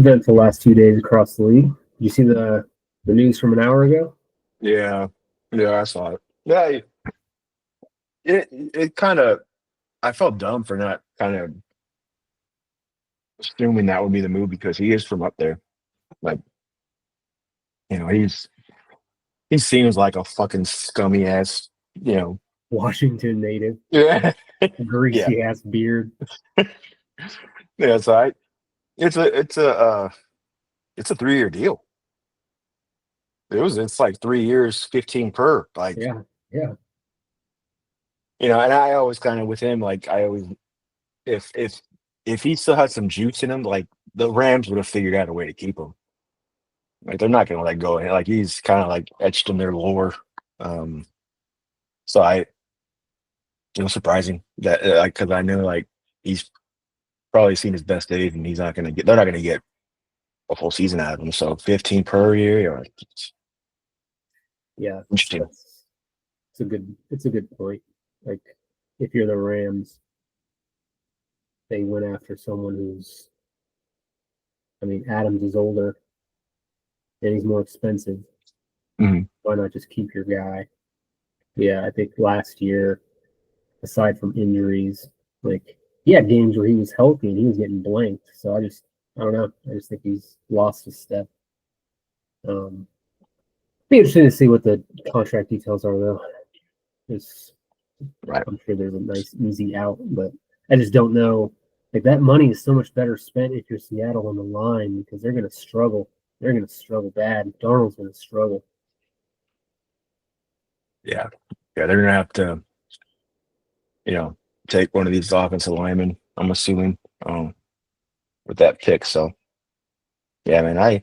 eventful last 2 days across the league. Did you see the news from an hour ago? Yeah, yeah, I saw it. Yeah, it kind of. I felt dumb for not kind of assuming that would be the move because he is from up there. Like, he seems like a fucking scummy ass. You know. Washington native, Yeah, yeah, greasy ass beard. yeah. So it's a 3 year deal. It's like 3 years, 15 per. Like, Yeah, yeah, and I always kind of with him, like I always if if if he still had some juice in him, like the Rams would have figured out a way to keep him. Like they're not gonna let go. Like he's kind of like etched in their lore. Um, so it was surprising that like because I know like he's probably seen his best days and they're not gonna get a full season out of him. So 15 per year, it's yeah. interesting. It's a good point. Like, if you're the Rams, they went after someone who's. I mean, Adams is older and he's more expensive. Mhm. Why not just keep your guy? Yeah, I think last year, aside from injuries, like he had games where he was healthy and he was getting blanked. So I don't know. I just think he's lost his step. Um, be interesting to see what the contract details are, though. It's, Right. I'm sure there's a nice, easy out, but I just don't know. Like, that money is so much better spent if you're Seattle on the line because they're going to struggle. They're going to struggle bad. Darnold's going to struggle. Yeah. Yeah. They're gonna have to, take one of these offensive linemen. I'm assuming, with that pick. So yeah, man,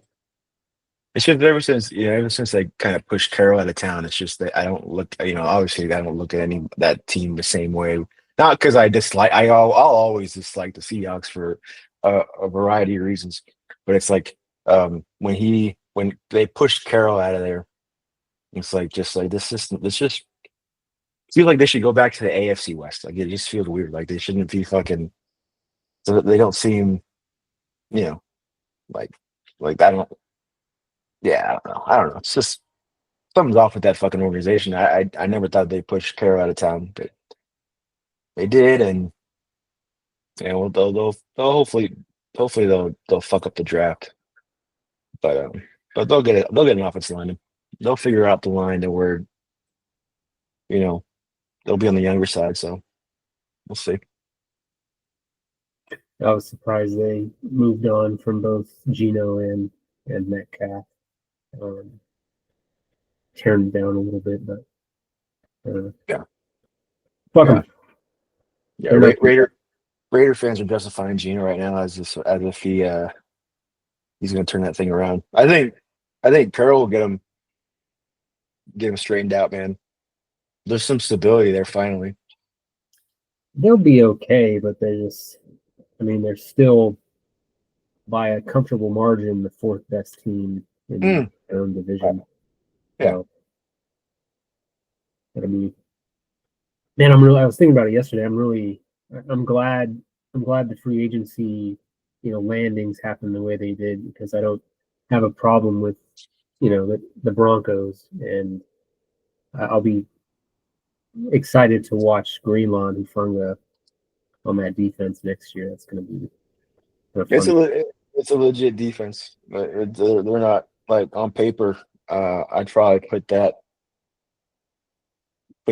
it's just ever since they kind of pushed Carroll out of town, it's just that I don't look, obviously I don't look at any that team the same way. Not because I dislike, I'll always dislike the Seahawks for a variety of reasons, but it's like when they pushed Carroll out of there, it's like just like this just feels like they should go back to the AFC West. Like it just feels weird. Like they shouldn't be fucking. So they don't seem, you know, like I don't. Yeah, I don't know. I don't know. It's just something's off with that fucking organization. I never thought they'd push Carroll out of town, but they did, and well, they'll hopefully they'll fuck up the draft, but they'll get an offensive lineman. They'll figure out the line to where you know they'll be on the younger side. So we'll see. I was surprised they moved on from both Gino and Metcalf. Um, Tearing down a little bit, but Yeah, fuck yeah, them. yeah. They're not. Raider fans are justifying Gino right now as if he's going to turn that thing around. I think Carroll will get him straightened out, man. There's some stability there finally. They'll be okay, but I mean, they're still by a comfortable margin the fourth best team in Mm, their own division. yeah. So, but I mean, man, I was thinking about it yesterday. I'm glad, the free agency, landings happened the way they did because I don't have a problem with, the Broncos, and I'll be excited to watch Greenlaw and Hufunga on that defense next year. That's going to be kind of It's fun. it's a legit defense, but they're not like on paper. I'd probably put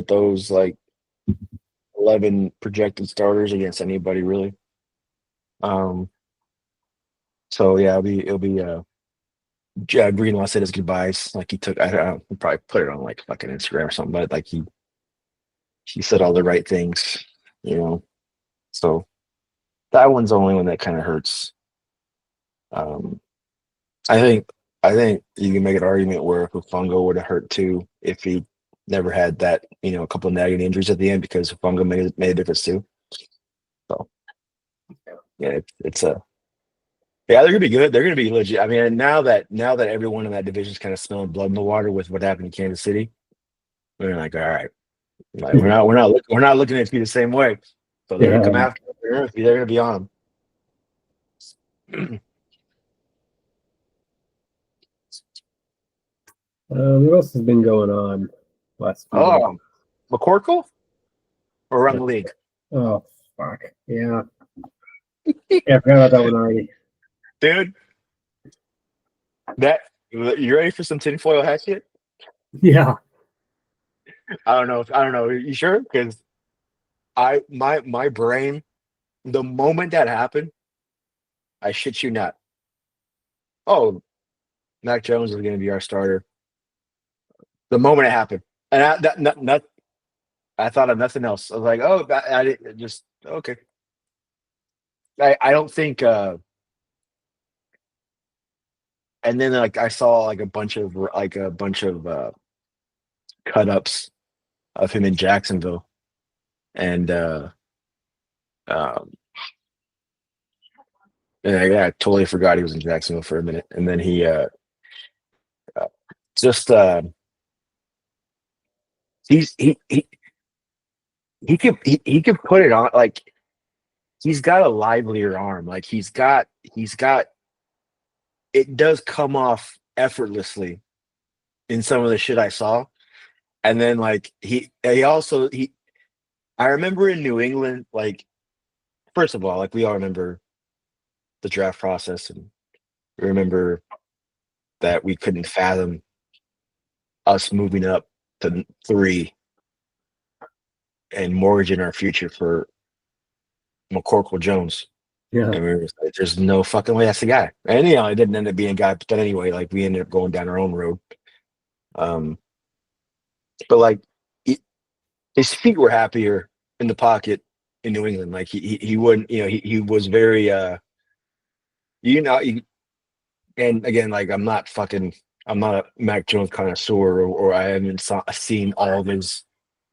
those like 11 projected starters against anybody really. Um, so yeah, it'll be Greenlaw said his goodbyes. Like he took, I don't know, he'll probably put it on like fucking Instagram or something, but like he said all the right things, you know. So that one's the only one that kind of hurts. Um, I think I think you can make an argument where Fungo would have hurt too if he never had that, a couple of nagging injuries at the end because Fungo made a difference too. So yeah, it's a yeah, they're gonna be good. They're gonna be legit. I mean, now that everyone in that division is kind of smelling blood in the water with what happened in Kansas City, we're like, all right, like we're not looking at you the same way. So they're gonna Yeah, come after. They're gonna be on them. What else has been going on last few days? McCorkle or around the league, Oh, fuck. Yeah. Yeah, I forgot about that one already. dude. That you ready for some tinfoil hat shit? Yeah. I don't know. You sure? Because my brain, the moment that happened, I shit you not. Oh, Mac Jones is going to be our starter. The moment it happened, and I thought of nothing else. I was like, oh, I didn't just okay. I don't think. And then like I saw like a bunch of cut ups of him in Jacksonville, and um, I totally forgot he was in Jacksonville for a minute, and then he uh just he's he could put it on like he's got a livelier arm, like he's got it does come off effortlessly in some of the shit I saw. And then like he also he I remember in New England, like first of all, like we all remember the draft process and we remember that we couldn't fathom us moving up to 3 and mortgaging our future for McCorkle Jones. Yeah. And we were just like, there's no fucking way that's the guy. And you know, it didn't end up being a guy, but then anyway, like we ended up going down our own road. Um, but like his feet were happier in the pocket in New England. Like he wouldn't, you know, he was very you know, and again, like I'm not a Mac Jones connoisseur or I haven't seen all of his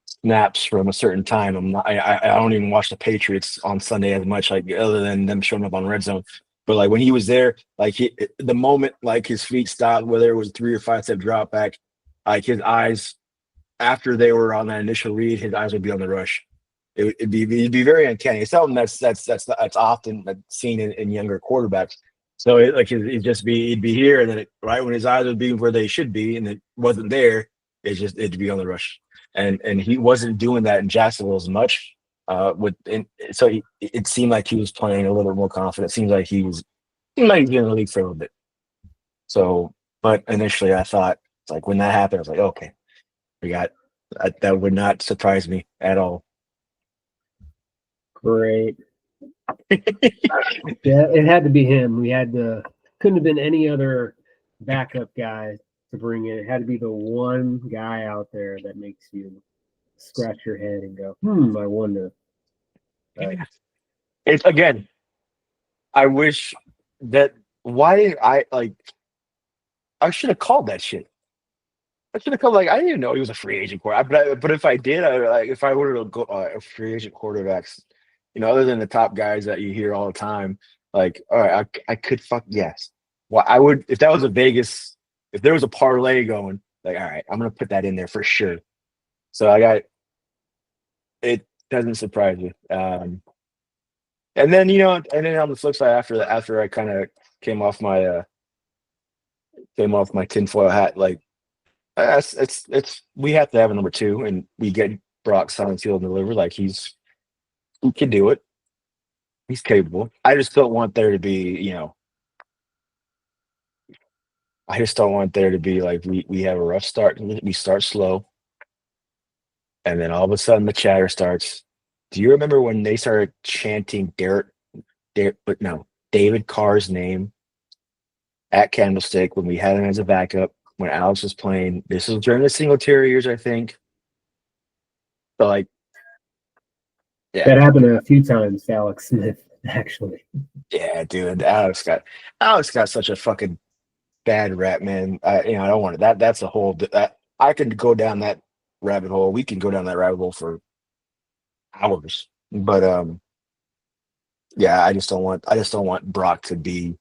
snaps from a certain time. I don't even watch the Patriots on Sunday as much, like other than them showing up on red zone. But like when he was there, like the moment like his feet stopped, whether it was 3 or 5 step drop back, like his eyes after they were on that initial read, his eyes would be on the rush. It'd be very uncanny. It's something that's often seen in younger quarterbacks. So it'd just be he'd be here, and then right when his eyes would be where they should be, and it wasn't there, it'd be on the rush. And he wasn't doing that in Jacksonville as much. So it seemed like he was playing a little bit more confident. It seems like he might be in the league for a little bit. So, but initially I thought like when that happened, I was like, okay, we got that would not surprise me at all. Great. Yeah, it had to be him. We had to, couldn't have been any other backup guy to bring in. It had to be the one guy out there that makes you scratch your head and go, I wonder. It's again, I wish that why did I like I should have called that shit. I should have called like I didn't even know he was a free agent quarterback. But if I did, I like if I were to go free agent quarterbacks, you know, other than the top guys that you hear all the time, like all right, I could fuck yes. Well, I would if that was a Vegas, if there was a parlay going, like all right, I'm gonna put that in there for sure. So I got it doesn't surprise me. And then you know, and then on the flip side, after I kind of came off my came off my tinfoil hat, like it's we have to have a number 2, and we get Brock Sonnenfield and deliver like he can do it. He's capable. I just don't want there to be, you know, I just don't want there to be like we have a rough start. We start slow, and then all of a sudden the chatter starts. Do you remember when they started chanting but no, David Carr's name at Candlestick when we had him as a backup when Alex was playing? This was during the Singletary years, I think. But like, yeah, That happened a few times to Alex Smith, actually. yeah, dude. Alex got such a fucking bad rap, man. You know, I don't want it. That's a whole. I can go down that rabbit hole. We can go down that rabbit hole for hours. But yeah, I just don't want Brock to be.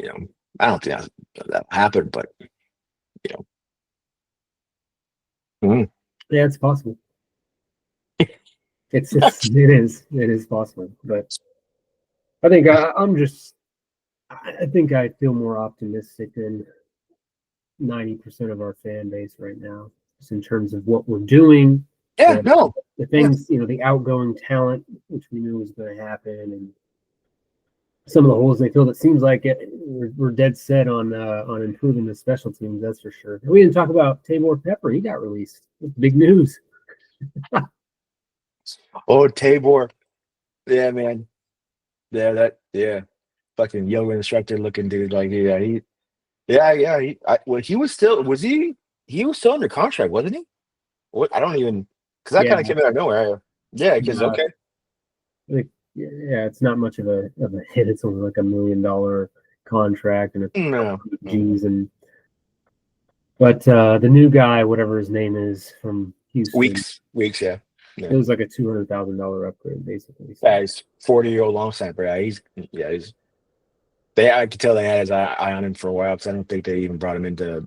You know, I don't think that happened, but you know, mm, Yeah, it's possible. It is possible. But I think I'm just, I think I feel more optimistic than 90% of our fan base right now, just in terms of what we're doing, Yeah, the no, the yeah. things, the outgoing talent, which we knew was going to happen, and some of the holes they filled. It seems like we're dead set on improving the special teams. That's for sure. And we didn't talk about Tabor Pepper. He got released. Big news. Oh, Tabor. Yeah, man. Yeah. Fucking yoga instructor looking dude. Like, yeah. He was still, he was still under contract, wasn't he? What? I don't even, because that Yeah, kind of came out of nowhere. Yeah, because, uh, okay. like, yeah, it's not much of a hit. It's only like $1 million contract and a No. G's and but the new guy, whatever his name is from Houston, Weeks, yeah. it Yeah. was like a $200,000 upgrade basically. So Yeah, he's 40-year-old long snapper. He's I could tell they had his eye on him for a while because I don't think they even brought him in to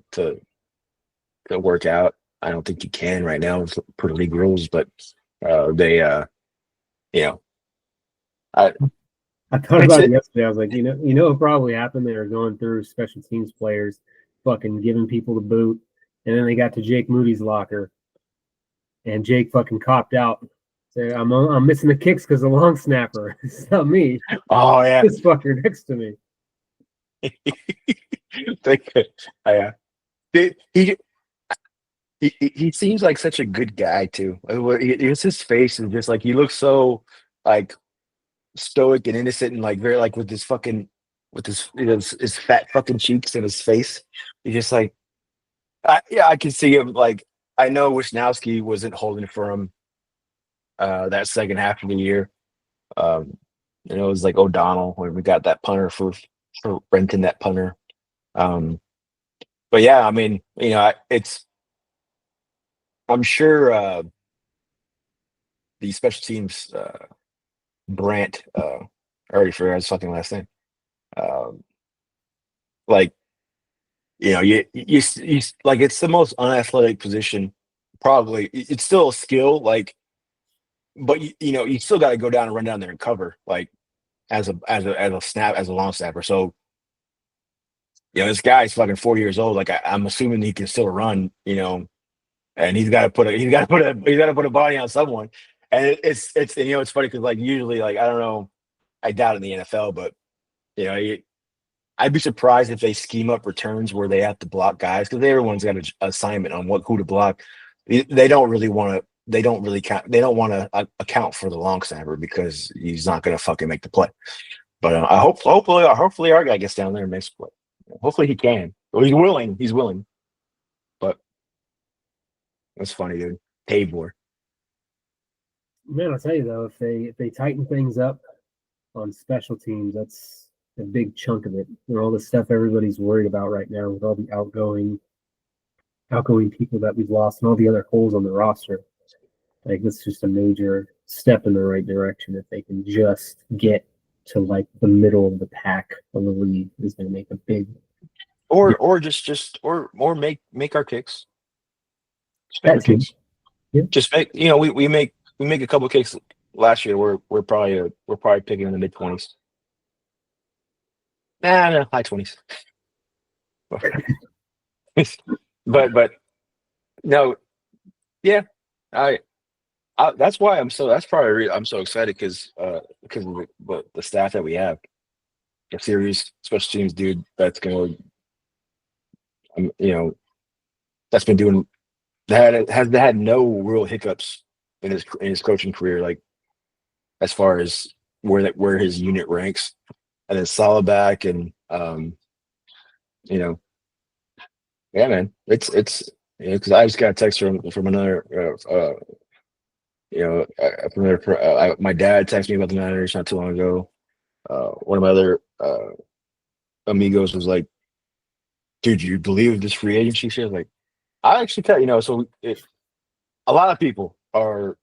work out. I don't think you can right now per league rules, but they you know I I thought it's about it it. yesterday. I was like, what probably happened? They were going through special teams players, fucking giving people the boot, and then they got to Jake Moody's locker, and Jake fucking copped out. Say, I'm missing the kicks because the long snapper. It's not me. Oh yeah. This fucker next to me. They could, yeah. They- he seems like such a good guy too. It's his face is just like he looks so like stoic and innocent and like very like with his fucking with his fat fucking cheeks and his face. He's just like I can see him like I know Wisnowski wasn't holding for him that second half of the year. Um it was like O'Donnell when we got that punter for renting that punter. Um but yeah, I mean, it's I'm sure the special teams Brant I already forgot his fucking last name. Um like you like it's the most unathletic position probably. It's still a skill but you still got to go down and run down there and cover like as a long snapper. So this guy's fucking 40 years old. Like I'm assuming he can still run. And he's got to put a body on someone. And it's it's funny because like usually like I don't know, I doubt in the NFL, but you know I'd be surprised if they scheme up returns where they have to block guys because everyone's got an assignment on who to block. They don't really want to. They don't really count. They don't want to account for the long snapper because he's not going to fucking make the play. But hopefully our guy gets down there and makes a play. Hopefully he can. Well, he's willing. He's willing. But that's funny, dude. Tabor. Man, I'll tell you though, if they tighten things up on special teams, that's a big chunk of it. All the stuff everybody's worried about right now with all the outgoing people that we've lost and all the other holes on the roster. Like that's just a major step in the right direction. If they can just get to like the middle of the pack of the league, is going to make a big. Or make our kicks. Just make our That too. kicks. Yeah. Just make we make a couple kicks last year. We're probably picking in the mid-20s. Nah, no, high 20s. but no, yeah, I, that's why that's probably I'm so excited because of the staff that we have. A serious special teams dude that's gonna you know that's been doing that has had no real hiccups in his coaching career, like as far as where his unit ranks, and then Salahback and you know yeah, man, it's because I just got a text from another from another my dad texted me about the Niners not too long ago. One of my other amigos was like, "Dude, you believe this free agency shit?" Like, I actually tell so if a lot of people are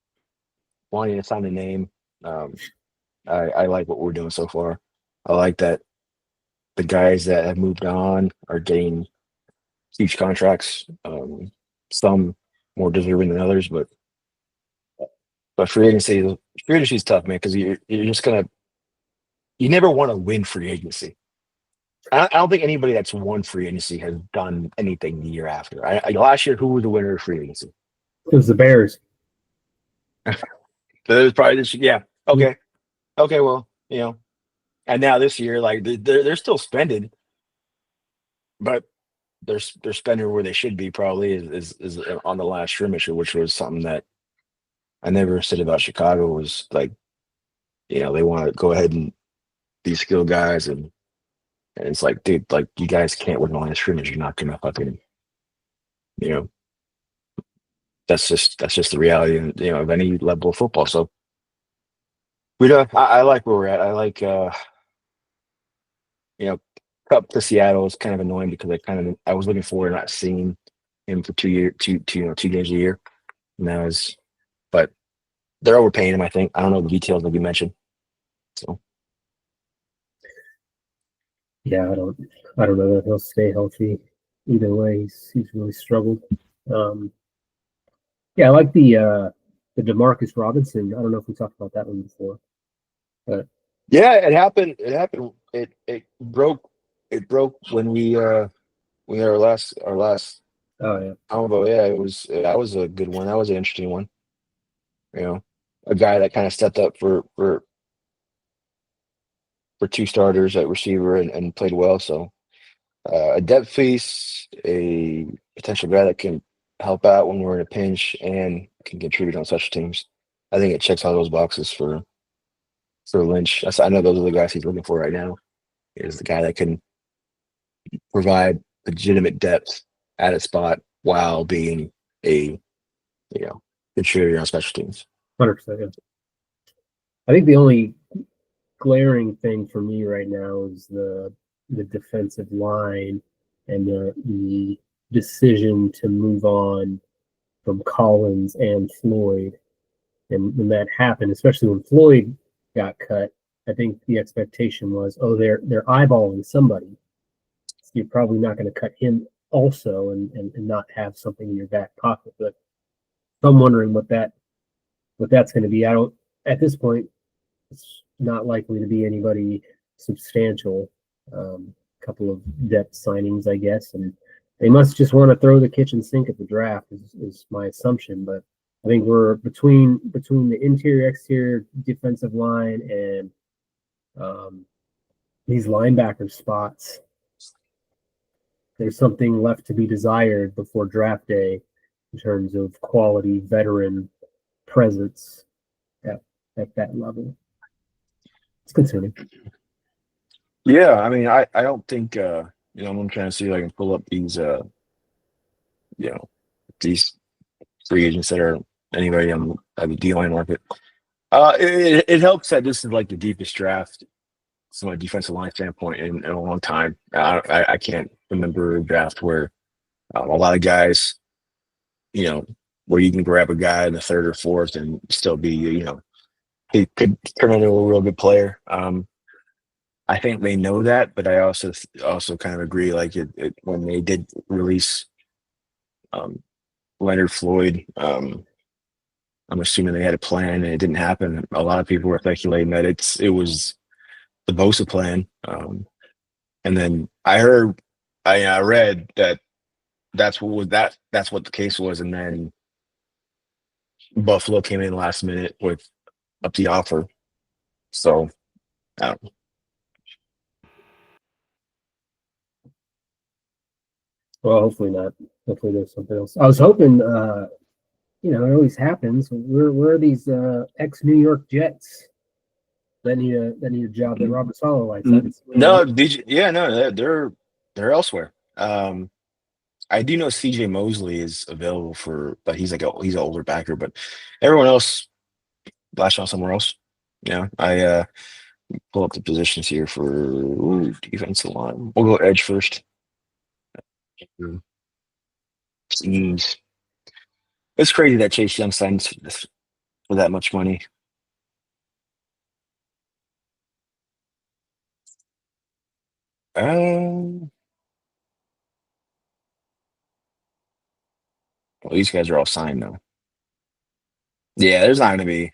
wanting to sign a name, um, I like what we're doing so far. I like that the guys that have moved on are getting huge contracts. Some more deserving than others, but free agency is tough, man, because you're just gonna you never want to win free agency. I don't think anybody that's won free agency has done anything the year after. Last year, who was the winner of free agency? It was the Bears. So it was probably this. Yeah. Yeah, Okay. Okay. Well, and now this year, like they're still spending, but they're spending where they should be. Probably is on the last scrimmage, which was something that I never said about Chicago. Was like they want to go ahead and be skilled guys, and it's like, dude, like you guys can't win the line of scrimmage. You're not gonna fucking you know that's just the reality of any level of football. So we don't. I like where we're at. I like you know Cup to Seattle is kind of annoying because I was looking forward to not seeing him for 2 year two 2 games a year. Now is but they're overpaying him. I think I don't know the details like you mentioned. So yeah. I don't know that he'll stay healthy. Either way, he's really struggled. Um, yeah, I like the Demarcus Robinson. I don't know if we talked about that one before, but yeah, it happened. It happened. It broke. It broke when we had our last oh yeah, combo. Yeah, that was a good one. That was an interesting one. You know, a guy that kind of stepped up for two starters at receiver and played well. So a depth piece, a potential guy that can help out when we're in a pinch and can contribute on such teams. I think it checks all those boxes for Lynch. I know those are the guys he's looking for right now. Is the guy that can provide legitimate depth at a spot while being a contributor on special teams. 100%. Yeah. I think the only glaring thing for me right now is the defensive line and the decision to move on from Collins and Floyd. And when that happened, especially when Floyd got cut, I think the expectation was, oh, they're eyeballing somebody. So you're probably not going to cut him also and not have something in your back pocket. But I'm wondering what that's going to be. I don't at this point. It's not likely to be anybody substantial. Couple of depth signings, I guess, and they must just want to throw the kitchen sink at the draft. Is my assumption, but I think we're between the interior exterior defensive line and these linebacker spots. There's something left to be desired before draft day in terms of quality veteran presence at, at that level. It's concerning. Yeah, I mean, I don't think I'm trying to see if I can pull up you know these free agents that are anybody on the D line market. It helps that this is like the deepest draft from a defensive line standpoint in a long time. I can't remember a draft where a lot of guys, you know, where you can grab a guy in the third or fourth and still be, he could turn into a real good player. I think they know that, but I also kind of agree. Like when they did release um, Leonard Floyd, I'm assuming they had a plan and it didn't happen. A lot of people were speculating that it was the Bosa plan. And then I read that that's what the case was, and then Buffalo came in last minute with up the offer. So I don't know. Well, hopefully not. Hopefully there's something else. I was hoping, it always happens. Where are these ex New York Jets that need a job that Robert Sala likes? I haven't seen one of No, DJ, yeah, no, they're elsewhere. I do know CJ Mosley is available but he's an older backer, but everyone else latched on somewhere else. Yeah, I pull up the positions here for defensive line. We'll go edge first. Jeez. It's crazy that Chase Young signed for that much money. Um, well, these guys are all signed though. Yeah, there's not going to be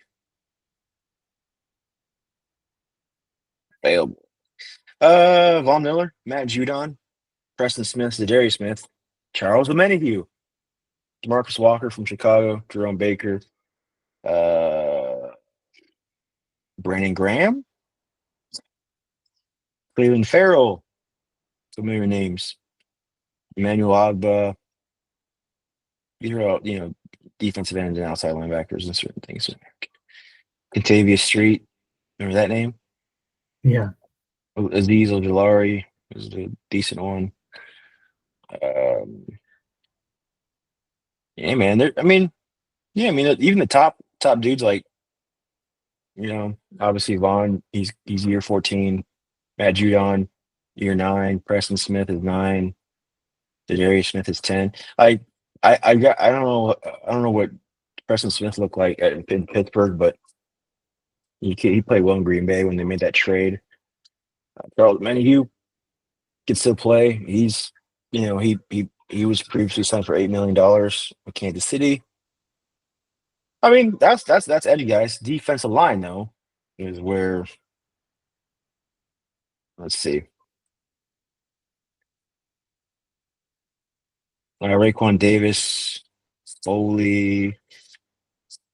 available. Von Miller, Matt Judon, Preston Smith, Zadarius Smith, Charles Omenihu, Marcus Walker from Chicago, Jerome Baker, uh, Brandon Graham, Cleveland Farrell, familiar names, Emmanuel Ogba. These are all, defensive ends and outside linebackers and certain things. Contavious Street, remember that name? Yeah. Aziz Ojolari was a decent one. Um, yeah, man. Even the top dudes like, obviously Vaughn, he's year 14. Matt Judon, year 9. Preston Smith is 9. Darius Smith is 10. I don't know what Preston Smith looked like in Pittsburgh, but he played well in Green Bay when they made that trade. Charles Menahue can still play. He was previously signed for $8 million with Kansas City. I mean, that's Eddie, guys. Defensive line though is where, let's see. Raekwon Davis, Foley,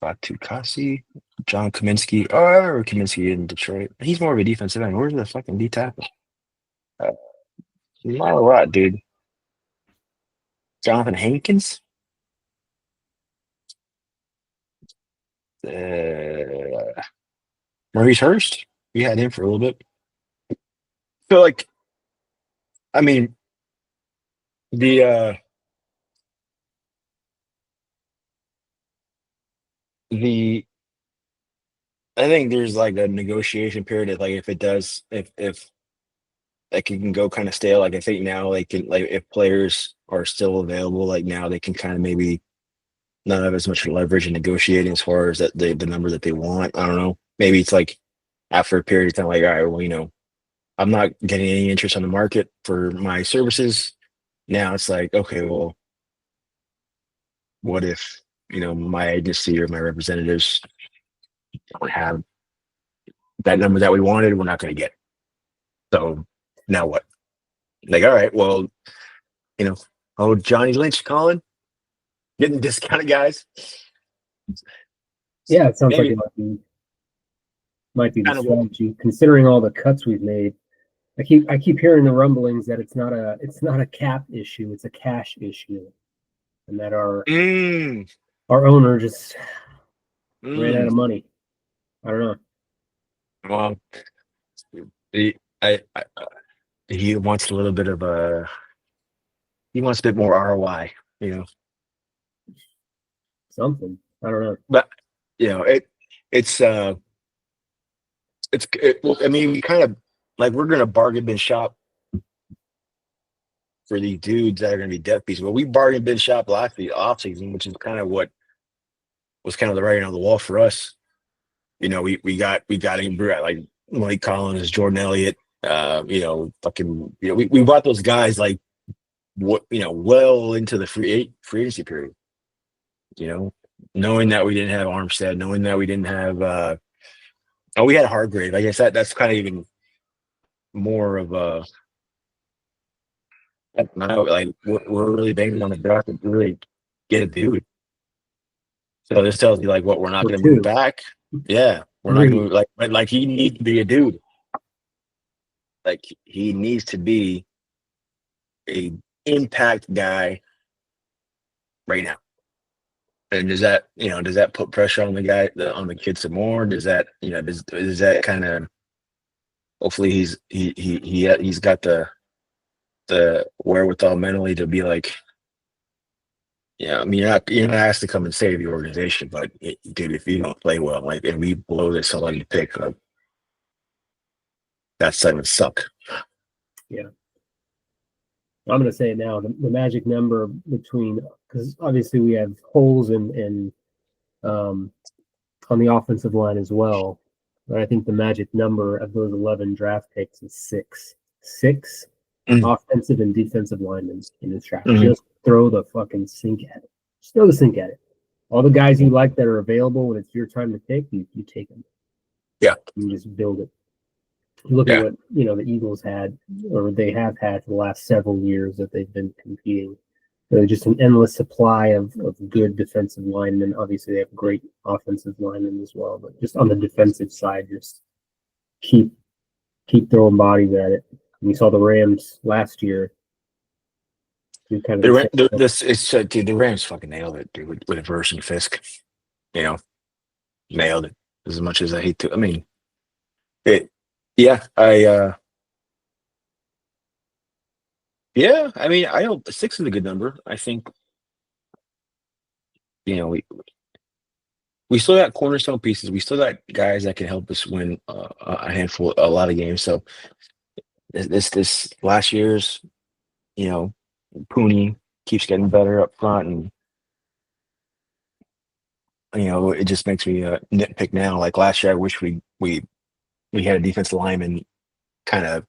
Fatukasi, John Kaminsky. Oh, I remember Kaminsky in Detroit. He's more of a defensive end. Where's the fucking D tackle? Uh, Not a lot, dude. Jonathan Hankins. Uh, Maurice Hurst. We had him for a little bit. Feel like, I mean, the the I think there's like a negotiation period of like if like it can go kind of stale. Like I think now they can, like, if players are still available, like now they can kind of maybe not have as much leverage in negotiating as far as that the number that they want. I don't know. Maybe it's like after a period of time, like, all right, well, I'm not getting any interest on the market for my services. Now it's like, okay, well, what if, my agency or my representatives don't have that number that we wanted, we're not going to get. So now what? Like, all right, well, you know, Johnny Lynch calling, getting discounted guys. Yeah, it sounds like Maybe it might be the kind of. strategy, considering all the cuts we've made. I keep hearing the rumblings that it's not a cap issue, it's a cash issue, and that our Mm, our owner just ran out mm. of money. I don't know. Well, he, he wants a little bit of he wants a bit more ROI, Something. I don't know. but it it's well, I mean, we kind of like, we're gonna bargain bin shop for these dudes that are gonna be depth pieces. Well, we bargain bin shop last the off season, which is kind of what was kind of the writing on the wall for us. We got him like Mike Collins, Jordan Elliott, fucking, we bought those guys like what, well into the free agency period, you know, knowing that we didn't have Armstead, knowing that we didn't have we had Hargrave. I guess that's kind of even more of a, I don't know, like we're really banging on the block to really get a dude. So this tells you like what we're not Or going to move two, back. Yeah, we're not going to three. move like he needs to be a dude. Like he needs to be a impact guy right now. And does that put pressure on the guy, on the kid some more? Does that, does that kind of, hopefully he's got the wherewithal mentally to be like, yeah, I mean, you're not asked to come and save the organization, but dude, if you don't play well, like, and we blow this somebody to pick up, that's gonna suck. Yeah. I'm going to say it now. The magic number between, because obviously we have holes in um, on the offensive line as well. But I think the magic number of those 11 draft picks is six. Six Mm-hmm. offensive and defensive linemen in this draft. Mm-hmm. Just throw the fucking sink at it. Just throw the sink at it. All the guys you like that are available when it's your time to pick, you take them. Yeah. You just build it. Look at Yeah. what the Eagles had, or they have had for the last several years that they've been competing. There's just an endless supply of good defensive linemen. Obviously, they have great offensive linemen as well, but just on the defensive side, just keep throwing bodies at it. We saw the Rams last year do kind of the same thing. Dude, the Rams fucking nailed it, dude, with Verse and Fisk. You know, nailed it. As much as I hate to, I mean, it. Yeah, yeah, I mean, I don't. 6 is a good number. I think we still got cornerstone pieces. We still got guys that can help us win a lot of games. So this last year's, you know, Pooney keeps getting better up front, and it just makes me nitpick now. Like last year, I wish we had a defensive lineman kind of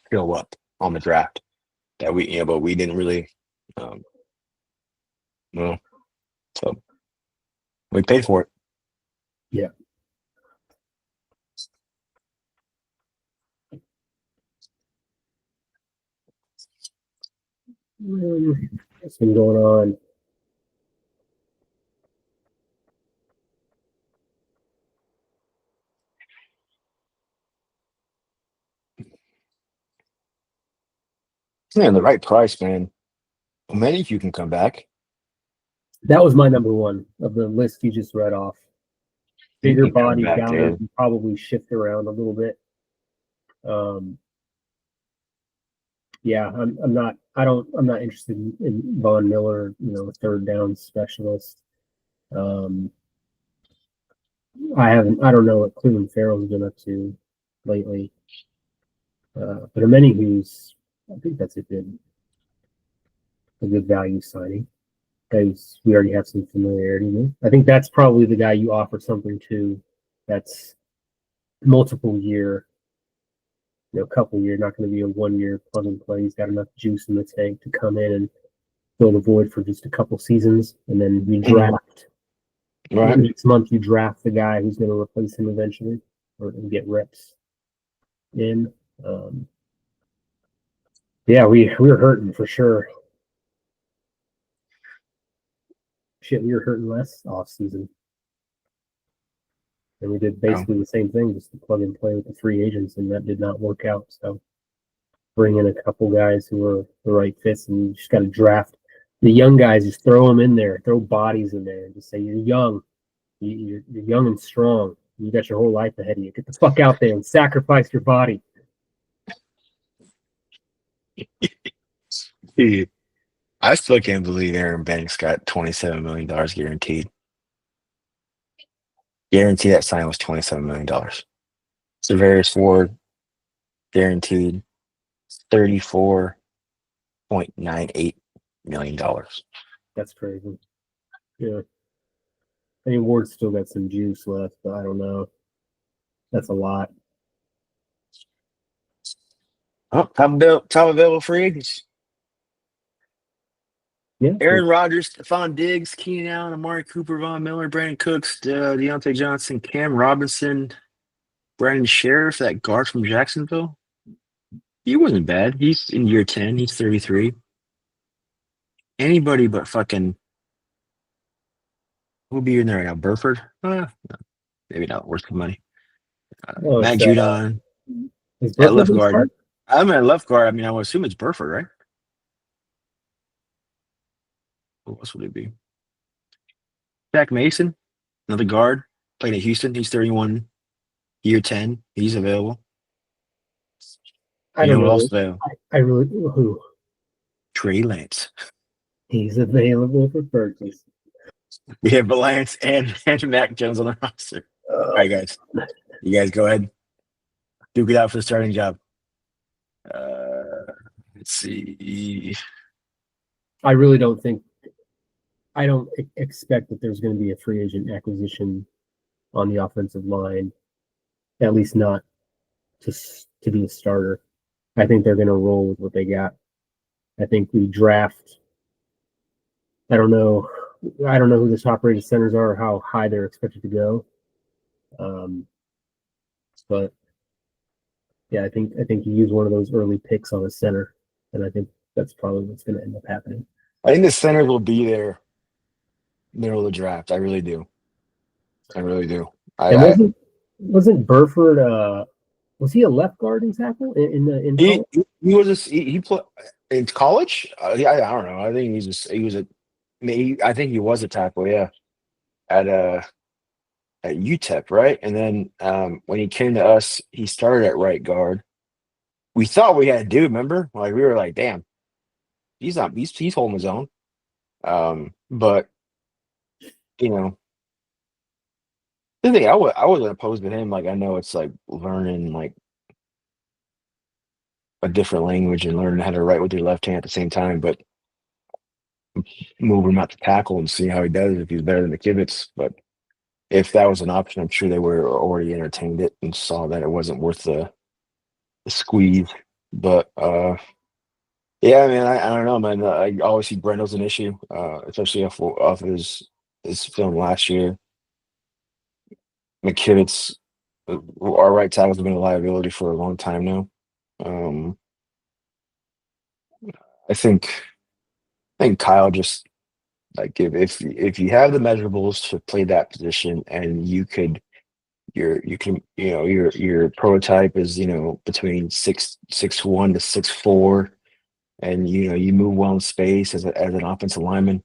show up on the draft that but we didn't really. Um, well, so we paid for it. Yeah. What's been going on? Yeah, the right price, man. Many of you can come back. That was my number one of the list you just read off. You Bigger can come body back, guys dude. and probably shift around a little bit. Yeah, I'm not interested in Von Miller, a third down specialist. Um, I don't know what Cleveland Farrell's been up to lately. But who's I think that's a good value signing. Guys we already have some familiarity with. I think that's probably the guy you offer something to that's multiple year, couple year, not going to be a 1 year plug and play. He's got enough juice in the tank to come in and fill the void for just a couple seasons, and then you draft. Right. Next month, you draft the guy who's going to replace him eventually, or get reps in. Um, yeah, we were hurting for sure. Shit, we were hurting last off season, and we did basically the same thing, just to plug and play with the free agents, and that did not work out. So bring in a couple guys who are the right fits, and you just got to draft the young guys. Just throw them in there, throw bodies in there, and just say you're young, you're young and strong. You got your whole life ahead of you. Get the fuck out there and sacrifice your body. Dude, I still can't believe Aaron Banks got $27 million guaranteed. Guaranteed that sign was $27 million. Severius Ward guaranteed $34.98 million. That's crazy. Yeah. I mean, Ward's still got some juice left, but I don't know. That's a lot. Oh, top available free agents. Yeah. Aaron Rodgers, Stephon Diggs, Keenan Allen, Amari Cooper, Von Miller, Brandon Cooks, Deontay Johnson, Cam Robinson, Brandon Sheriff, that guard from Jacksonville. He wasn't bad. He's in year 10. He's 33. Anybody but fucking who'll be in there right now? Burford? No, maybe not worth the money. Oh, Matt it's Judon is at Burford left going to guard. start? I'm at left guard. I mean, I would assume it's Burford, right? Who else would it be? Jack Mason, another guard, playing at Houston. He's 31, year 10. He's available. I You don't know what else know. available? I really who Trey Lance. he's available for purchase. We have Lance and Mac Jones on the roster. All right, guys. You guys go ahead. Duke it out for the starting job. Let's see. I really don't think. I don't expect that there's going to be a free agent acquisition on the offensive line, at least not to be a starter. I think they're going to roll with what they got. I think we draft. I don't know. I don't know who the top rated centers are, or how high they're expected to go. But Yeah, I think you use one of those early picks on a center, and I think that's probably what's going to end up happening. I think the centers will be there middle of the draft. I really do. I really do. And I wasn't Burford was he a left guard in tackle in college? he was he played in college. Yeah, I don't know. I think he was a maybe I think he was a tackle. Yeah, at at UTEP, right? And then when he came to us, he started at right guard. We thought we had a dude. Remember? Like we were like, damn, he's not. He's holding his own. But you know, the thing I wasn't opposed to him. Like I know it's like learning like a different language and learning how to write with your left hand at the same time, but move him out to tackle and see how he does if he's better than the Kibitz. But if that was an option, I'm sure they were already entertained it and saw that it wasn't worth the squeeze. But yeah, man, I don't know, man. I always see Brendo's an issue, especially off his film last year. McKivitt's our right tackle's been a liability for a long time now. Um, I think I think Kyle just like if you have the measurables to play that position and you can your prototype is between 6'1" to 6'4", and you move well in space as an offensive lineman.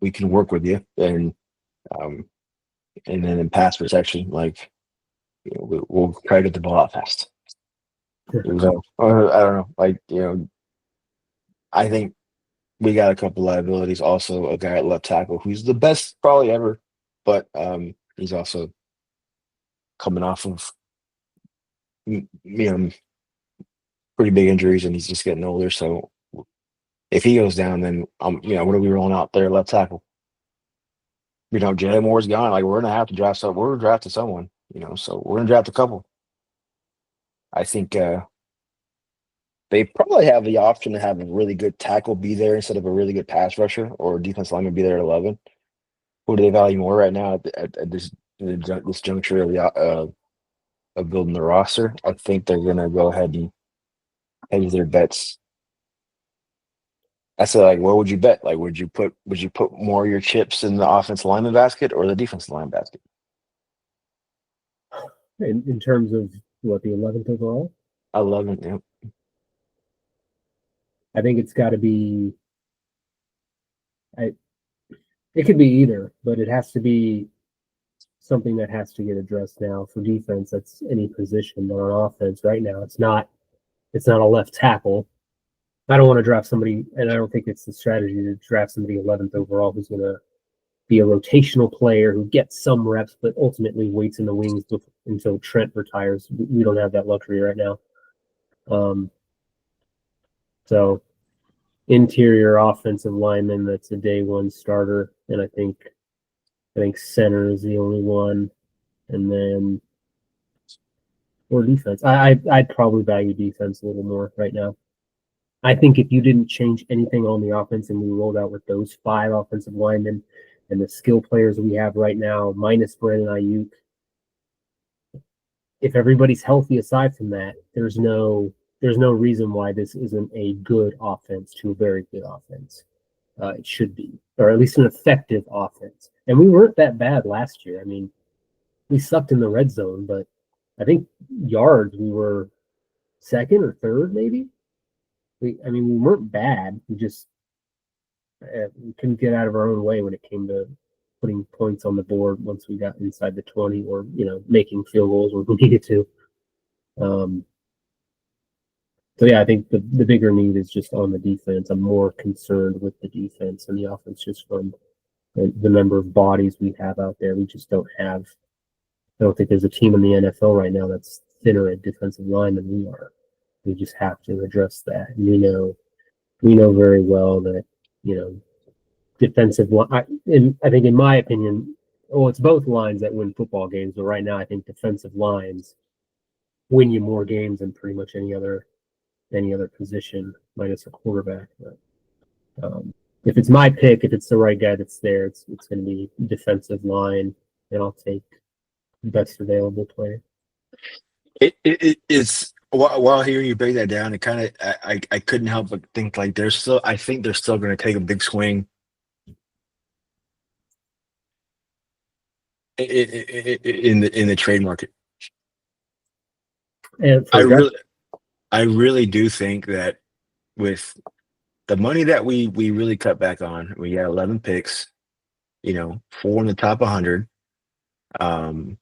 We can work with you, um, and then in pass protection, like we'll try to get the ball out fast. So I don't know, like I think we got a couple liabilities. Also, a guy at left tackle who's the best probably ever, but he's also coming off of pretty big injuries, and he's just getting older. So if he goes down, then what are we rolling out there left tackle? Jalen Moore's gone. Like we're gonna have to draft some. We're drafting someone. So we're gonna draft a couple. I think they probably have the option to have a really good tackle be there instead of a really good pass rusher or defense lineman be there at 11. Who do they value more right now at this juncture of building the roster? I think they're gonna go ahead and hedge their bets. I said, like, what would you bet? Like, would you put more of your chips in the offensive lineman basket or the defensive line basket? In terms of what, the 11th overall? I love it. Yeah. I think it's got to be. It could be either, but it has to be something that has to get addressed now for defense. That's any position, but on offense right now, it's not. It's not a left tackle. I don't want to draft somebody, and I don't think it's the strategy to draft somebody 11th overall who's going to be a rotational player who gets some reps, but ultimately waits in the wings until Trent retires. We don't have that luxury right now. So interior offensive lineman, that's a day one starter, and I think center is the only one, and then or defense. I'd probably value defense a little more right now. I think if you didn't change anything on the offense and we rolled out with those 5 offensive linemen and the skill players we have right now, minus Brandon Ayuk, if everybody's healthy aside from that, there's no reason why this isn't a good offense to a very good offense. It should be, or at least an effective offense. And we weren't that bad last year. I mean, we sucked in the red zone, but I think yards we were second or third, maybe. We weren't bad. We couldn't get out of our own way when it came to putting points on the board once we got inside the 20, or making field goals when we needed to. So yeah, I think the bigger need is just on the defense. I'm more concerned with the defense and the offense, just from the number of bodies we have out there. We just don't have. I don't think there's a team in the NFL right now that's thinner at defensive line than we are. We just have to address that. And we know very well that defensive line. And I think, in my opinion, it's both lines that win football games. But right now, I think defensive lines win you more games than pretty much any other position, minus a quarterback. But if it's my pick, if it's the right guy that's there, it's going to be defensive line, and I'll take best available player. It's while hearing you break that down, it kind of I couldn't help but think like I think they're still going to take a big swing in the trade market. And I for that, really I really do think that with the money that we really cut back on, we got 11 picks, 4 in the top 100. Um,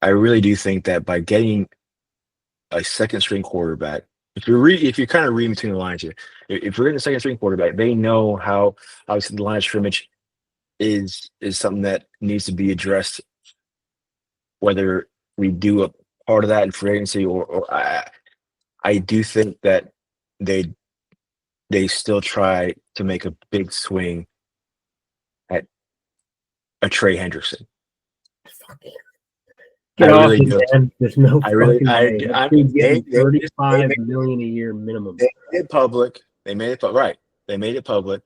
I really do think that by getting a second string quarterback, if you're kind of reading between the lines here, if we're getting a second string quarterback, they know how obviously the line of scrimmage is something that needs to be addressed, whether we do a part of that in free agency or I do think that they they still try to make a big swing at a Trey Hendrickson. I get off really it, do. man. There's no I really, fucking way. That I dude's mean, getting they 35 made million a year minimum. they made it public. They made it right. They made it public.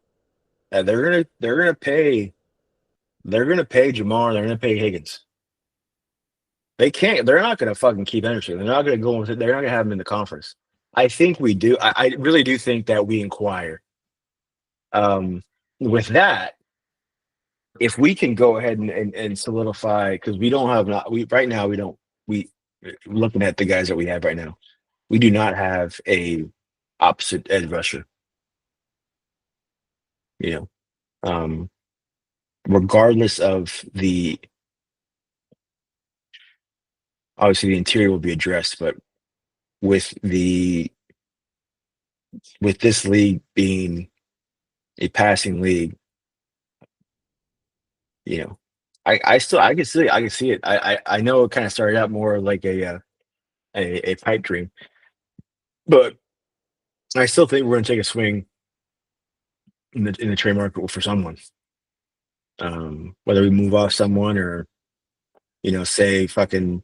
And they're gonna pay Jamar. They're gonna pay Higgins. They can't. They're not gonna fucking keep Henderson. They're not gonna go. They're not gonna have him in the conference. I think we do. I really do think that we inquire. With that, if we can go ahead and solidify, because we don't have not we right now we don't we looking at the guys that we have right now, we do not have a opposite edge rusher. You know, um, regardless of the obviously the interior will be addressed, but with the with this league being a passing league, you know, I can see it. I know it kind of started out more like a pipe dream, but I still think we're going to take a swing in the trade market for someone. Whether we move off someone or say fucking.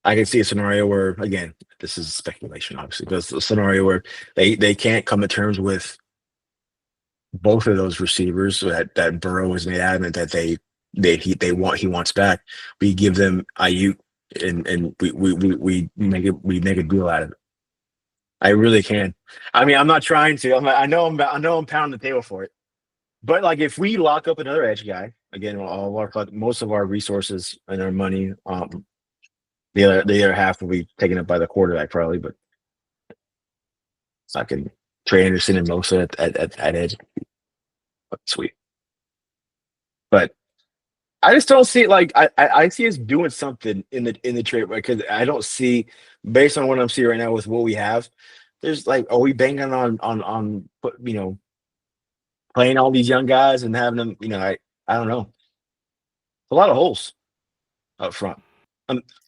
I can see a scenario where, again, this is speculation, obviously, but it's a scenario where they can't come to terms with both of those receivers that Burrow has made adamant that he wants back. We give them Ayuk and we make a deal out of it. I really can. I mean, I'm not trying to. I know I'm pounding the table for it. But like, if we lock up another edge guy, again, most of our resources and our money, the other half will be taken up by the quarterback probably, but I can Trey Anderson and Mosa at edge. Sweet. But I just don't see it like I see us doing something in the trade because I don't see, based on what I'm seeing right now with what we have, there's like, are we banging on playing all these young guys and having them, I don't know. A lot of holes up front.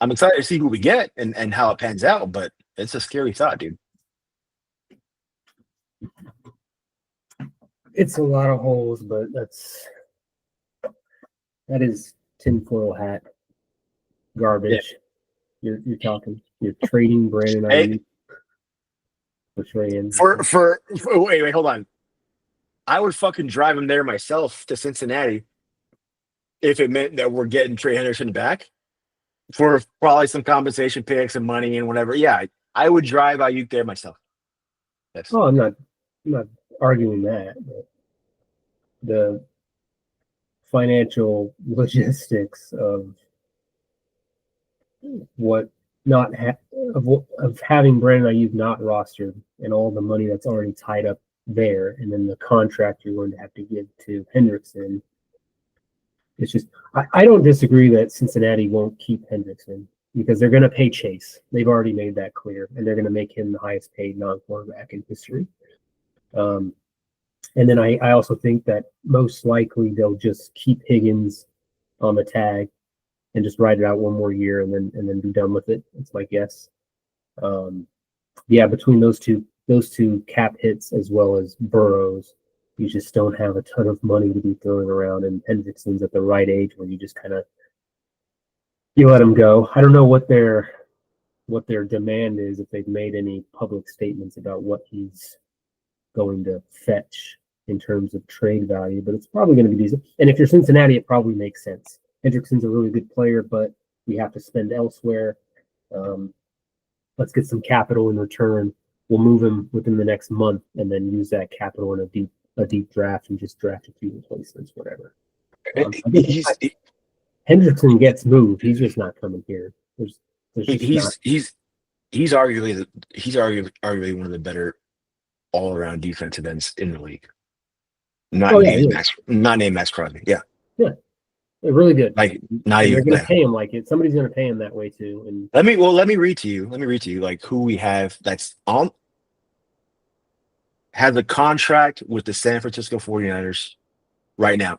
I'm excited to see who we get and how it pans out, but it's a scary thought, dude. It's a lot of holes, but that is tinfoil hat garbage. Yeah. You're talking. You're trading Brandon Ayuk for Trey Anderson. For wait, hold on. I would fucking drive him there myself to Cincinnati if it meant that we're getting Trey Henderson back for probably some compensation picks and money and whatever. Yeah, I would drive Ayuk there myself. Yes. Oh, I'm not arguing that, but the financial logistics of what not ha- of having Brandon Ayuk not rostered and all the money that's already tied up there, and then the contract you're going to have to give to Hendrickson. It's just I don't disagree that Cincinnati won't keep Hendrickson because they're going to pay Chase. They've already made that clear, and they're going to make him the highest paid non-quarterback in history. And then I also think that most likely they'll just keep Higgins on the tag and just ride it out one more year and then be done with it. It's my guess. Yeah, between those two cap hits as well as Burrows, you just don't have a ton of money to be throwing around, and Hendrickson's at the right age where you just kind of you let him go. I don't know what their demand is, if they've made any public statements about what he's going to fetch in terms of trade value, but it's probably going to be decent. And if you're Cincinnati, it probably makes sense. Hendrickson's a really good player, but we have to spend elsewhere. Um, let's get some capital in return. We'll move him within the next month, and then use that capital in a deep draft and just draft a few replacements, whatever. I think He's Hendrickson gets moved. He's just not coming here. There's just not. he's arguably one of the better all around defensive ends in the league. Oh yeah, he is. Not named Max Crosby. Yeah, Yeah, they're really good. like not And they're even. going to Yeah. pay him like it. Somebody's going to pay him that way too. And Let me read to you. Let me read to you like who we have that's on has a contract with the San Francisco 49ers right now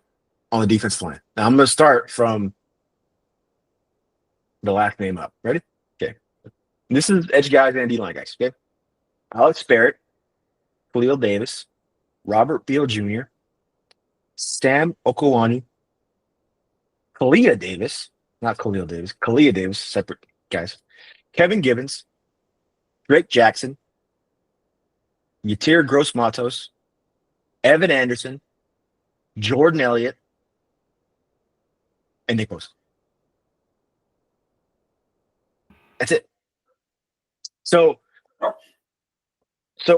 on the defensive line. Now I'm going to start from the last name up. Ready? Okay. This is edge guys and D line guys. Okay. Alex Barrett, Khalil Davis, Robert Beal Jr., Sam Okawani, Kalia Davis, not Khalil Davis, Kalia Davis, separate guys. Kevin Givens, Drake Jackson, Yatir Gross Matos, Evan Anderson, Jordan Elliott, and Nick Bosa. That's it. So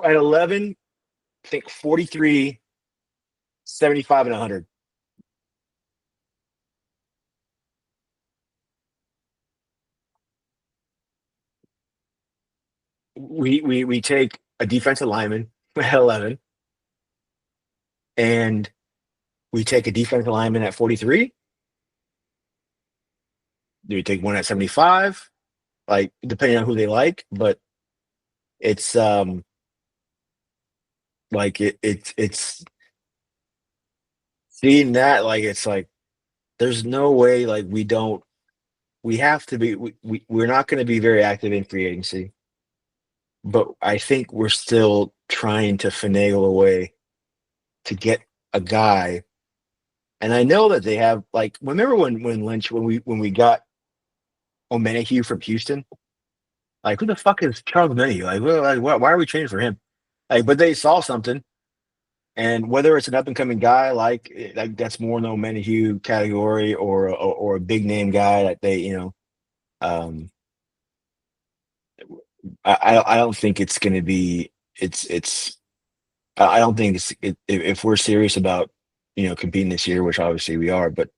at 11, I think 43, 75, and 100. We take a defensive lineman at 11, and we take a defensive lineman at 43. Do we take one at 75? Like, depending on who they like, but it's like it's seeing that, like, it's like there's no way, like, we have to be we're not going to be very active in free agency, but I think we're still trying to finagle a way to get a guy. And I know that they have, like, remember when Lynch, when we got O'Menahue from Houston, like, who the fuck is Charles O'Menahue? Like, why are we trading for him? Like, but they saw something, and whether it's an up and coming guy like that's more in the O'Menahue category, or a big name guy that they, um, I don't think it's going to be it's I don't think if we're serious about competing this year, which obviously we are, but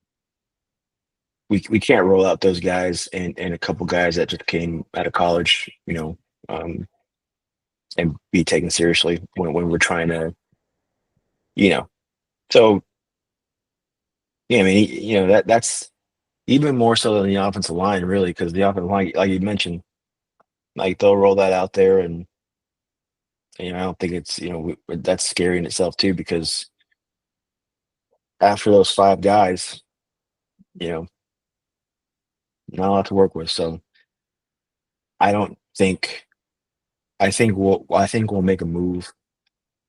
we can't roll out those guys and a couple guys that just came out of college, um, and be taken seriously when we're trying to, so yeah, I mean, that's even more so than the offensive line, really, because the offensive line, like you mentioned, like they'll roll that out there, and I don't think it's that's scary in itself too, because after those five guys, you know, not a lot to work with. So I don't think I think we'll make a move.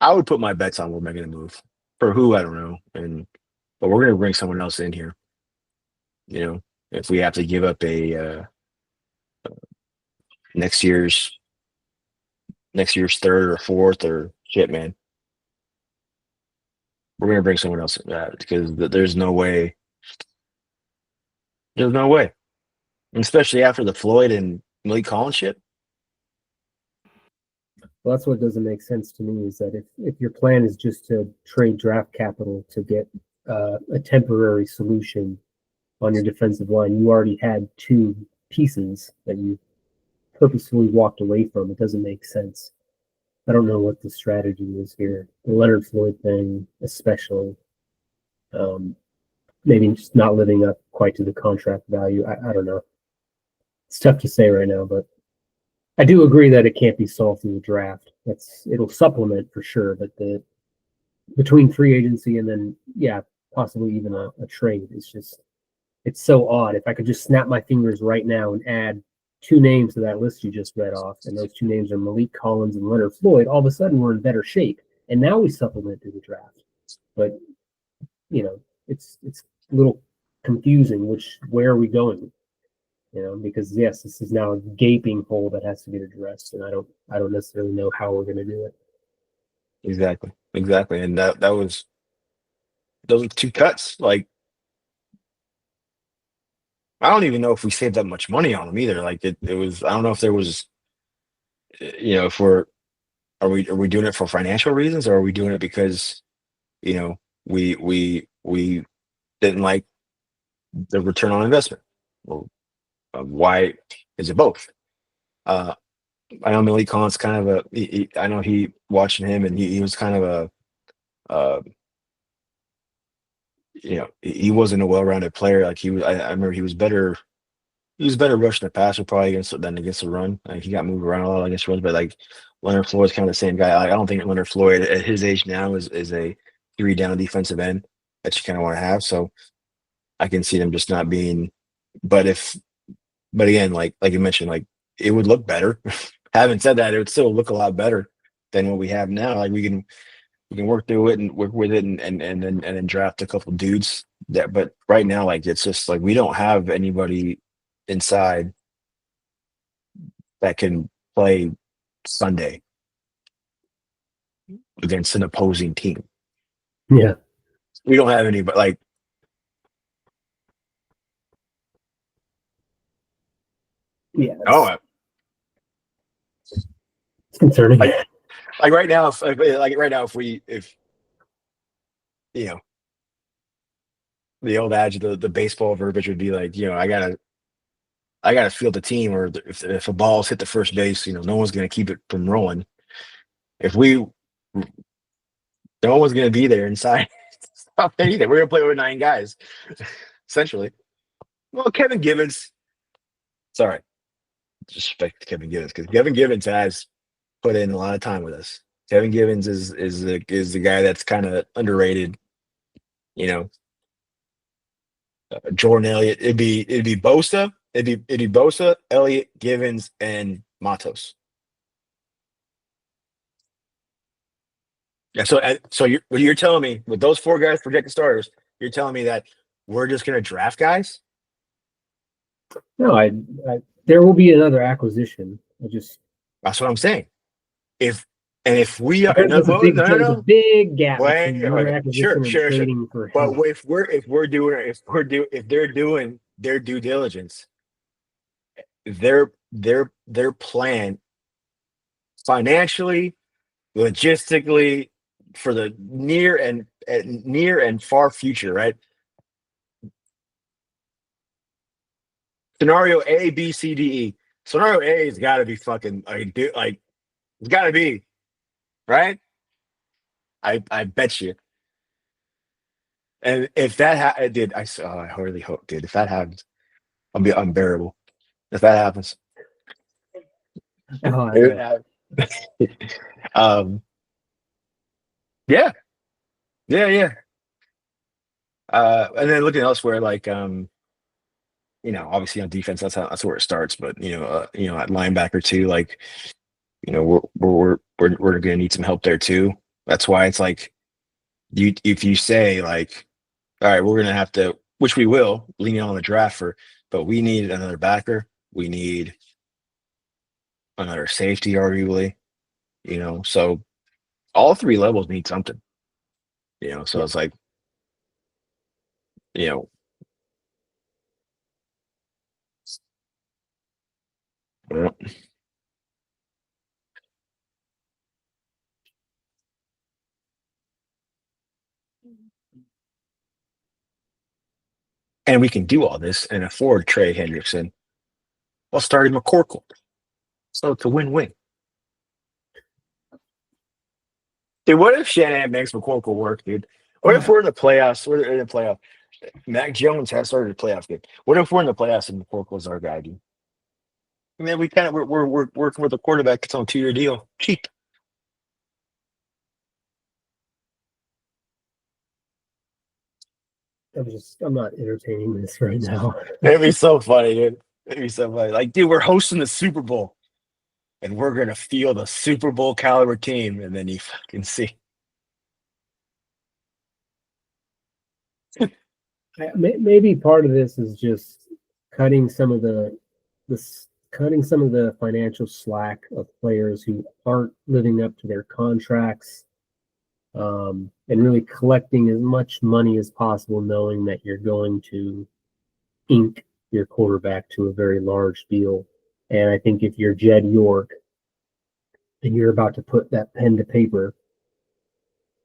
I would put my bets on we're making a move. For who, I don't know. But we're gonna bring someone else in here. If we have to give up a next year's third or fourth or shit, man, we're gonna bring someone else in, because there's no way. There's no way, especially after the Floyd and Malik Collins shit. Well, that's what doesn't make sense to me, is that if your plan is just to trade draft capital to get a temporary solution on your defensive line, you already had two pieces that you purposefully walked away from. It doesn't make sense. I don't know what the strategy is here. The Leonard Floyd thing, especially, maybe just not living up quite to the contract value. I don't know. It's tough to say right now, but I do agree that it can't be solved through the draft. It'll supplement for sure, but the between free agency and then possibly even a trade, it's so odd. If I could just snap my fingers right now and add two names to that list you just read off, and those two names are Malik Collins and Leonard Floyd, all of a sudden we're in better shape. And now we supplement through the draft. But it's a little confusing. Where are we going? Because yes, this is now a gaping hole that has to get addressed, and I don't necessarily know how we're going to do it. Exactly, and that was those are two cuts. Like, I don't even know if we saved that much money on him either. Like it was. I don't know if there was. If we're are we doing it for financial reasons, or are we doing it because you know we didn't like the return on investment? Well, why is it both? Uh, I know Malik Khan's kind of I know he watching him, and he was kind of uh, he wasn't a well-rounded player. Like he was, I remember he was better. He was better rushing the passer probably than against the run. Like he got moved around a lot against runs, but like Leonard Floyd's kind of the same guy. I don't think Leonard Floyd at his age now is a three down defensive end that you kind of want to have. So I can see them just not being. But but again, like you mentioned, like it would look better. Having said that, it would still look a lot better than what we have now. Like we can work through it and work with it and then draft a couple dudes that. But right now, like it's just like we don't have anybody inside that can play Sunday against an opposing team. Yeah, We don't have anybody like yeah, oh it's concerning. like like right now if we if you know the old adage the baseball verbiage would be like I gotta field the team, or if a ball's hit the first base, no one's gonna keep it from rolling. If we No one's gonna be there inside. Stop anything. We're gonna play with 9 guys, essentially. Well, Kevin Givens. Sorry, disrespect to Kevin Givens because Kevin Givens has put in a lot of time with us. Kevin Givens is the guy that's kind of underrated. You know, Jordan Elliott. It'd be Bosa. It'd be Bosa, Elliott, Givens, and Matos. Yeah. So you're telling me with those 4 guys projected starters, you're telling me that we're just gonna draft guys? No, there will be another acquisition. I just That's what I'm saying. If if we are no, there's a well, big no, no, there's a no. big gap Wait, between another wait, sure, acquisition and sure, sure. trading for But him. if they're doing their due diligence, their plan financially, logistically, for the near and far future, right? Scenario A, B, C, D, E. Scenario A has got to be fucking like it's got to be right. I bet you. And if that did, I really hope, dude. If that happens, I'll be unbearable. If that happens, Oh, I It know. would um, yeah, yeah, yeah. And then looking elsewhere, like obviously on defense, that's where it starts. But at linebacker too, like we're gonna need some help there too. That's why it's like if you say like, all right, we're gonna have to, which we will, lean on the draft but we need another backer. We need another safety, arguably. So all 3 levels need something. So Yeah, it's like, you know, well, and we can do all this and afford Trey Hendrickson while starting McCorkle. So it's a win-win. Dude, what if Shanahan makes McCorkle work, dude? What if we're in the playoffs? We're in the playoff. Mac Jones has started a playoff game. What if we're in the playoffs and McCorkle's our guy, dude? I mean, we're working with a quarterback that's on a 2-year deal, cheap. I'm not entertaining this right now. It'd be so funny, dude. It'd be so funny. Like, dude, we're hosting the Super Bowl, and we're gonna field a Super Bowl caliber team, and then you fucking see. Maybe part of this is just cutting some of cutting some of the financial slack of players who aren't living up to their contracts, and really collecting as much money as possible, knowing that you're going to ink your quarterback to a very large deal. And I think if you're Jed York and you're about to put that pen to paper,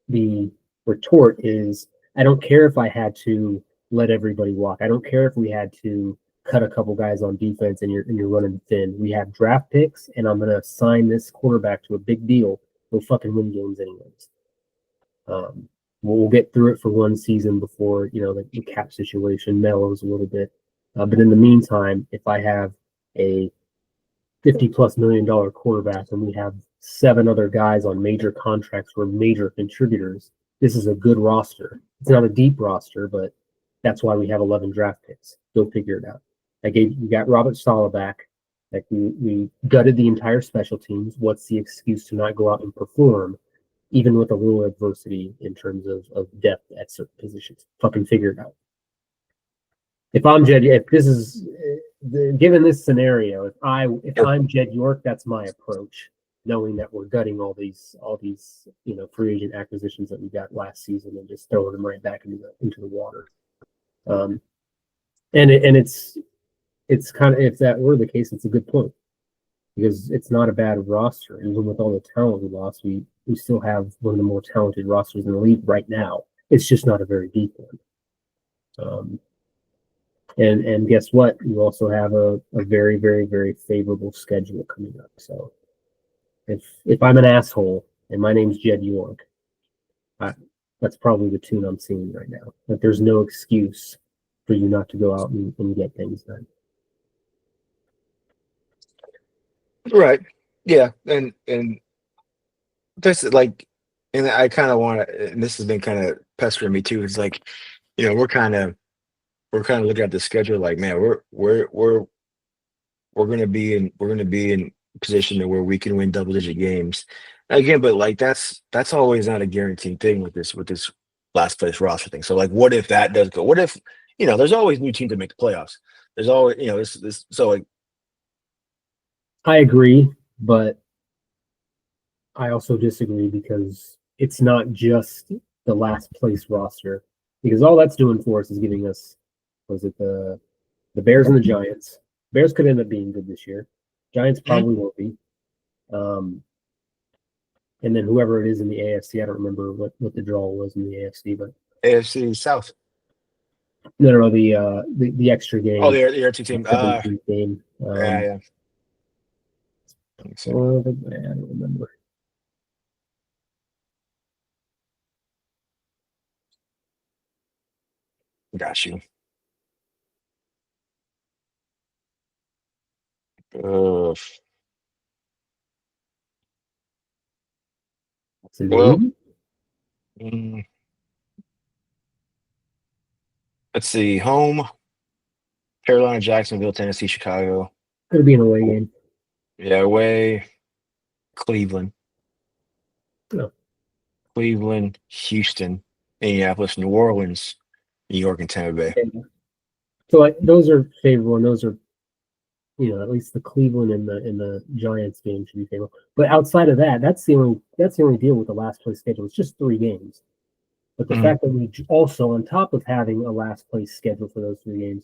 the retort is, I don't care if I had to let everybody walk. I don't care if we had to cut a couple guys on defense and you're running thin. We have draft picks, and I'm gonna sign this quarterback to a big deal. We'll fucking win games anyways. Um, we'll get through it for one season before the cap situation mellows a little bit. But in the meantime, if I have a $50+ million quarterback and we have seven other guys on major contracts who are major contributors, this is a good roster. It's not a deep roster, but that's why we have 11 draft picks. Go figure it out. We got Robert Saleh back. Like we gutted the entire special teams. What's the excuse to not go out and perform, even with a little adversity in terms of depth at certain positions? Fucking figure it out. If I'm Jed, if this is given this scenario, if I'm Jed York, that's my approach, knowing that we're gutting all these free agent acquisitions that we got last season and just throwing them right back into the water. And it's kind of, if that were the case, it's a good point, because it's not a bad roster. Even with all the talent we lost, we still have one of the more talented rosters in the league right now. It's just not a very deep one. And guess what? You also have a very, very, very favorable schedule coming up. So if I'm an asshole and my name's Jed York, that's probably the tune I'm singing right now. That there's no excuse for you not to go out and get things done. Right. Yeah. And this is like, and I kind of want to, and this has been kind of pestering me too. It's like, we're kind of looking at the schedule like, man, we're gonna be in position to where we can win double-digit games again. But like that's always not a guaranteed thing with this last place roster thing. So like, what if that does go? What if there's always new teams that make the playoffs. There's always this. So like, I agree, but I also disagree, because it's not just the last place roster, because all that's doing for us is giving us, was it the Bears and the Giants? Bears could end up being good this year. Giants probably won't be. And then whoever it is in the AFC, I don't remember what the draw was in the AFC, but AFC South. No, the extra game. Oh, the RT team. Game. Yeah. I don't remember. Got you. Well, let's see. Home, Carolina, Jacksonville, Tennessee, Chicago. Could be an away game. Yeah, away, Cleveland. No. Cleveland, Houston, Indianapolis, New Orleans, New York, and Tampa Bay. Okay. So like, those are favorable, and those are, at least the Cleveland and the Giants game should be favorable. But outside of that, that's the only deal with the last place schedule. It's just 3 games. But the fact that we also, on top of having a last place schedule for those 3 games,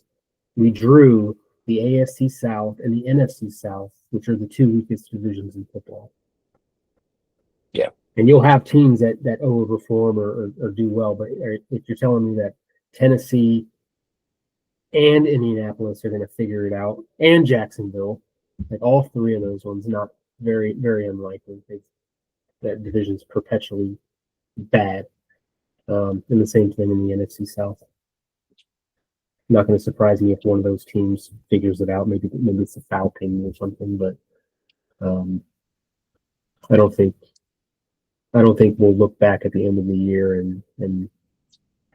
we drew the AFC South and the NFC South, which are the 2 weakest divisions in football. Yeah. And you'll have teams that overperform or do well. But if you're telling me that Tennessee and Indianapolis are going to figure it out, and Jacksonville, like all 3 of those ones, not very, very unlikely. That division's perpetually bad. And the same thing in the NFC South. Not going to surprise me if one of those teams figures it out. Maybe it's the Falcons or something, but I don't think we'll look back at the end of the year and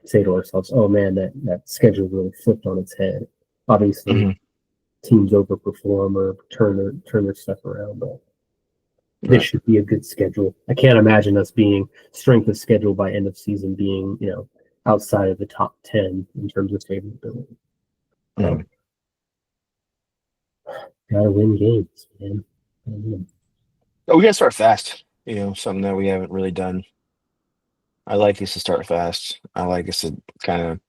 say to ourselves, "Oh man, that schedule really flipped on its head." Obviously, teams overperform or turn their stuff around, but this should be a good schedule. I can't imagine us being strength of schedule by end of season being outside of the top 10 in terms of favorability. Gotta win games, man. Oh, we gotta start fast. Something that we haven't really done. I like us to start fast. I like us to kind of,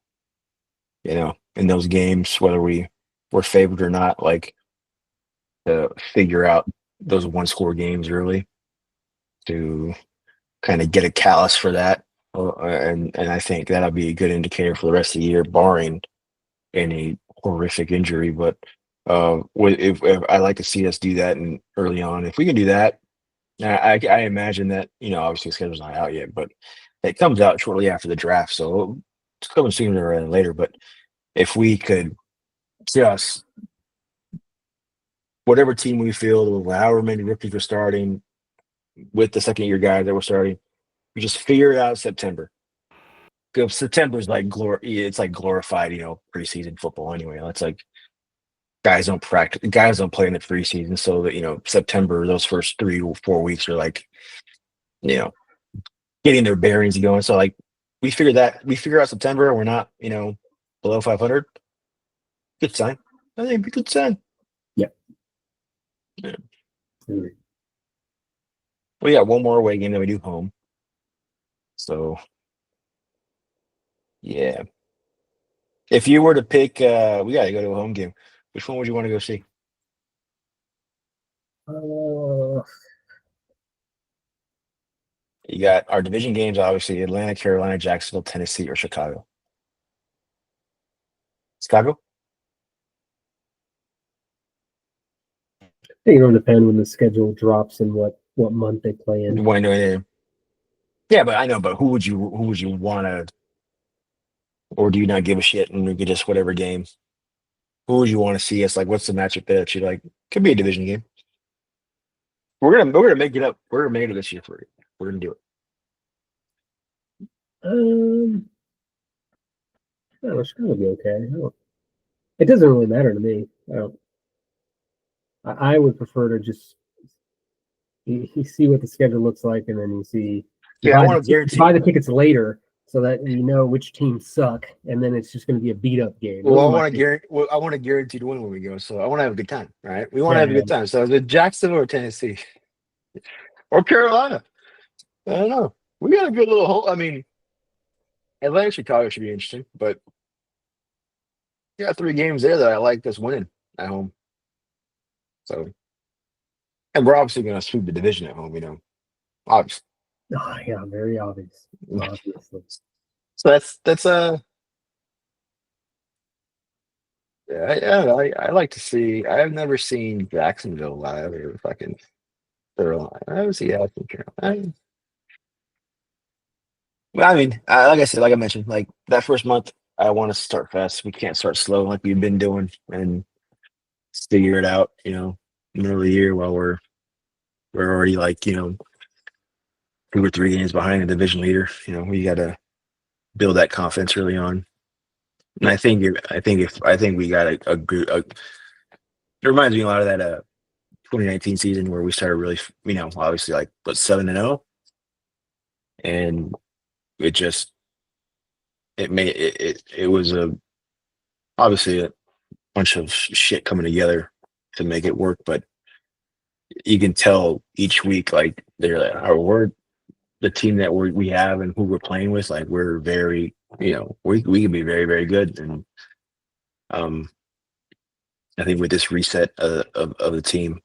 in those games, whether we we're favored or not, like to figure out those one score games early to kind of get a callus for that. And I think that'll be a good indicator for the rest of the year, barring any horrific injury. But if I like to see us do that and early on, if we can do that, I imagine that obviously the schedule's not out yet, but it comes out shortly after the draft, so it's coming sooner rather than later. But if we could just whatever team we field, however many rookies we're starting with the second year guys that we're starting, we just figure it out in September. Because September is like it's like glorified, preseason football anyway. It's like guys don't practice, guys don't play in the preseason, so that September, those first 3 or 4 weeks are like you know getting their bearings going. So like we figure out September, we're not below 500. Good sign. I think it'd be a good sign. Yeah. Yeah. Mm. We got one more away game that we do home. So yeah. If you were to pick, we got to go to a home game. Which one would you want to go see? Uh, You got our division games, obviously Atlanta, Carolina, Jacksonville, Tennessee, or Chicago. Chicago? I think it'll depend when the schedule drops and what month they play in. When, yeah, but I know, but who would you want to, or do you not give a shit and we could just whatever game? Who would you want to see us like? What's the matchup there that you like? Could be a division game. We're gonna make it up. We're gonna make it this year for you. We're gonna do it. No, it's gonna be okay. It doesn't really matter to me. I would prefer to just you see what the schedule looks like, and then you Yeah, I buy want to you buy guarantee. the tickets later so that you know which teams suck, and then it's just going to be a beat up game. Well, Those I are my want to favorites. guarantee. Well, I want to guarantee to win when we go. So I want to have a good time. Right? We want to Yeah, have a good time. So is it Jacksonville or Tennessee or Carolina? I don't know. We got a good little hole. I mean, Atlanta, Chicago should be interesting, but you got 3 games there that I like us winning at home. So, and we're obviously going to sweep the division at home. Obviously. oh, yeah, very obvious. Obviously, So that's. Yeah, I like to see. I've never seen Jacksonville live or fucking Carolina. I haven't seen Carolina. Well, I mean, like I said, like I mentioned, like that first month, I want to start fast. We can't start slow like we've been doing and figure it out. Middle of the year while we're already like 2 or 3 games behind the division leader. We got to build that confidence early on. And I think we got a good. It reminds me a lot of that 2019 season where we started really, obviously like 7-0, and it just it was obviously a bunch of shit coming together to make it work, but you can tell each week like they're like, we're the team that we have and who we're playing with, like we're very, we can be very, very good. And um I think with this reset of the team,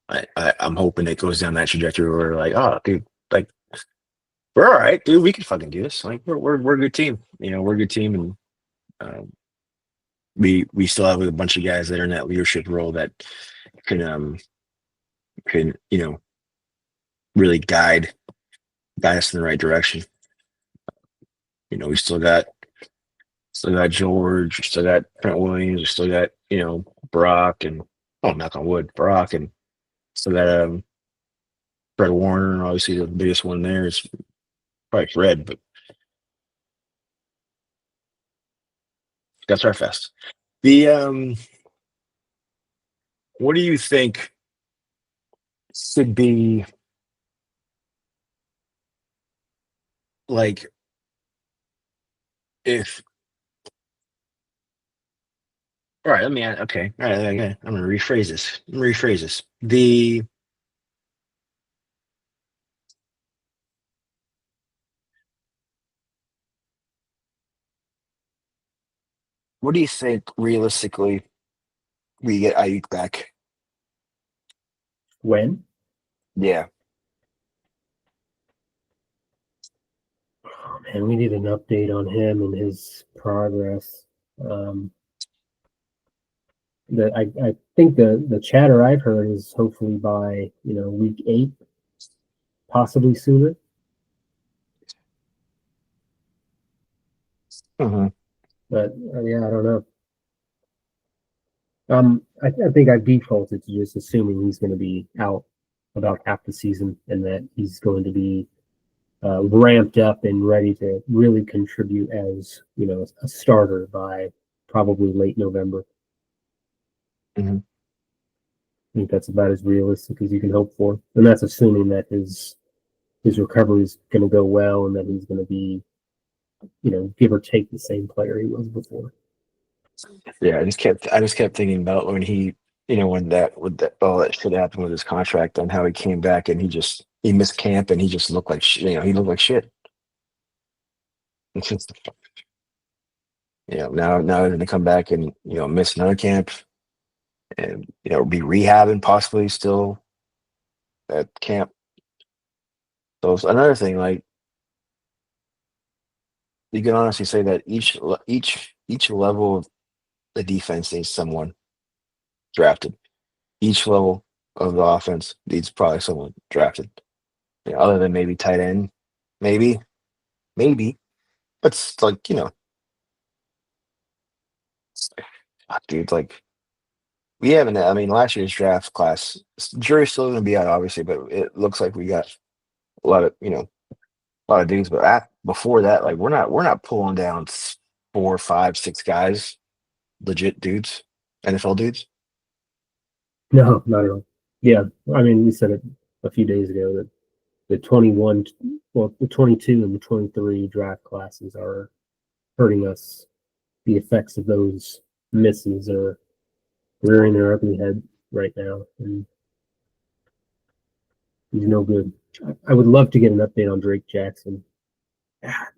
I'm hoping it goes down that trajectory where we're like, oh dude, like we're all right, dude, we can fucking do this. Like we're a good team. We're a good team, and um we still have a bunch of guys that are in that leadership role that can can really guide us in the right direction. We still got George, we still got Trent Williams, we still got Brock and knock on wood, Brock, and still got Fred Warner. Obviously, the biggest one there is probably Fred, but that's our fest. The what do you think should be like if all right, let me okay. All right, okay. I'm gonna rephrase this. The what do you think realistically? we get Ayuk back. When? Yeah. Oh, man, we need an update on him and his progress. Um, I think the chatter I've heard is hopefully by week 8, possibly sooner. Hmm. But yeah, I don't know. I think I've defaulted to just assuming he's going to be out about half the season and that he's going to be ramped up and ready to really contribute as a starter by probably late November. Hmm. I think that's about as realistic as you can hope for, and that's assuming that his recovery is going to go well and that he's going to be give or take the same player he was before. Yeah, I just kept thinking about when he, when that all that shit happened with his contract and how he came back and he missed camp and he just looked like he looked like shit. It's just, now he's gonna come back and miss another camp and be rehabbing possibly still at camp. So it's another thing, like you can honestly say that each level of the defense needs someone drafted. Each level of the offense needs probably someone drafted. Other than maybe tight end, maybe, maybe. But it's like, dude, like we haven't. I mean, last year's draft class, jury's still going to be out, obviously, but it looks like we got a lot of, a lot of dudes. But before that, like we're not pulling down 4, 5, 6 guys, legit dudes, NFL dudes. No, not at all. Yeah, I mean, we said it a few days ago that the 21, well, the 22 and the 23 draft classes are hurting us. The effects of those misses are rearing their ugly head right now, and he's no good. I would love to get an update on Drake Jackson. Ah,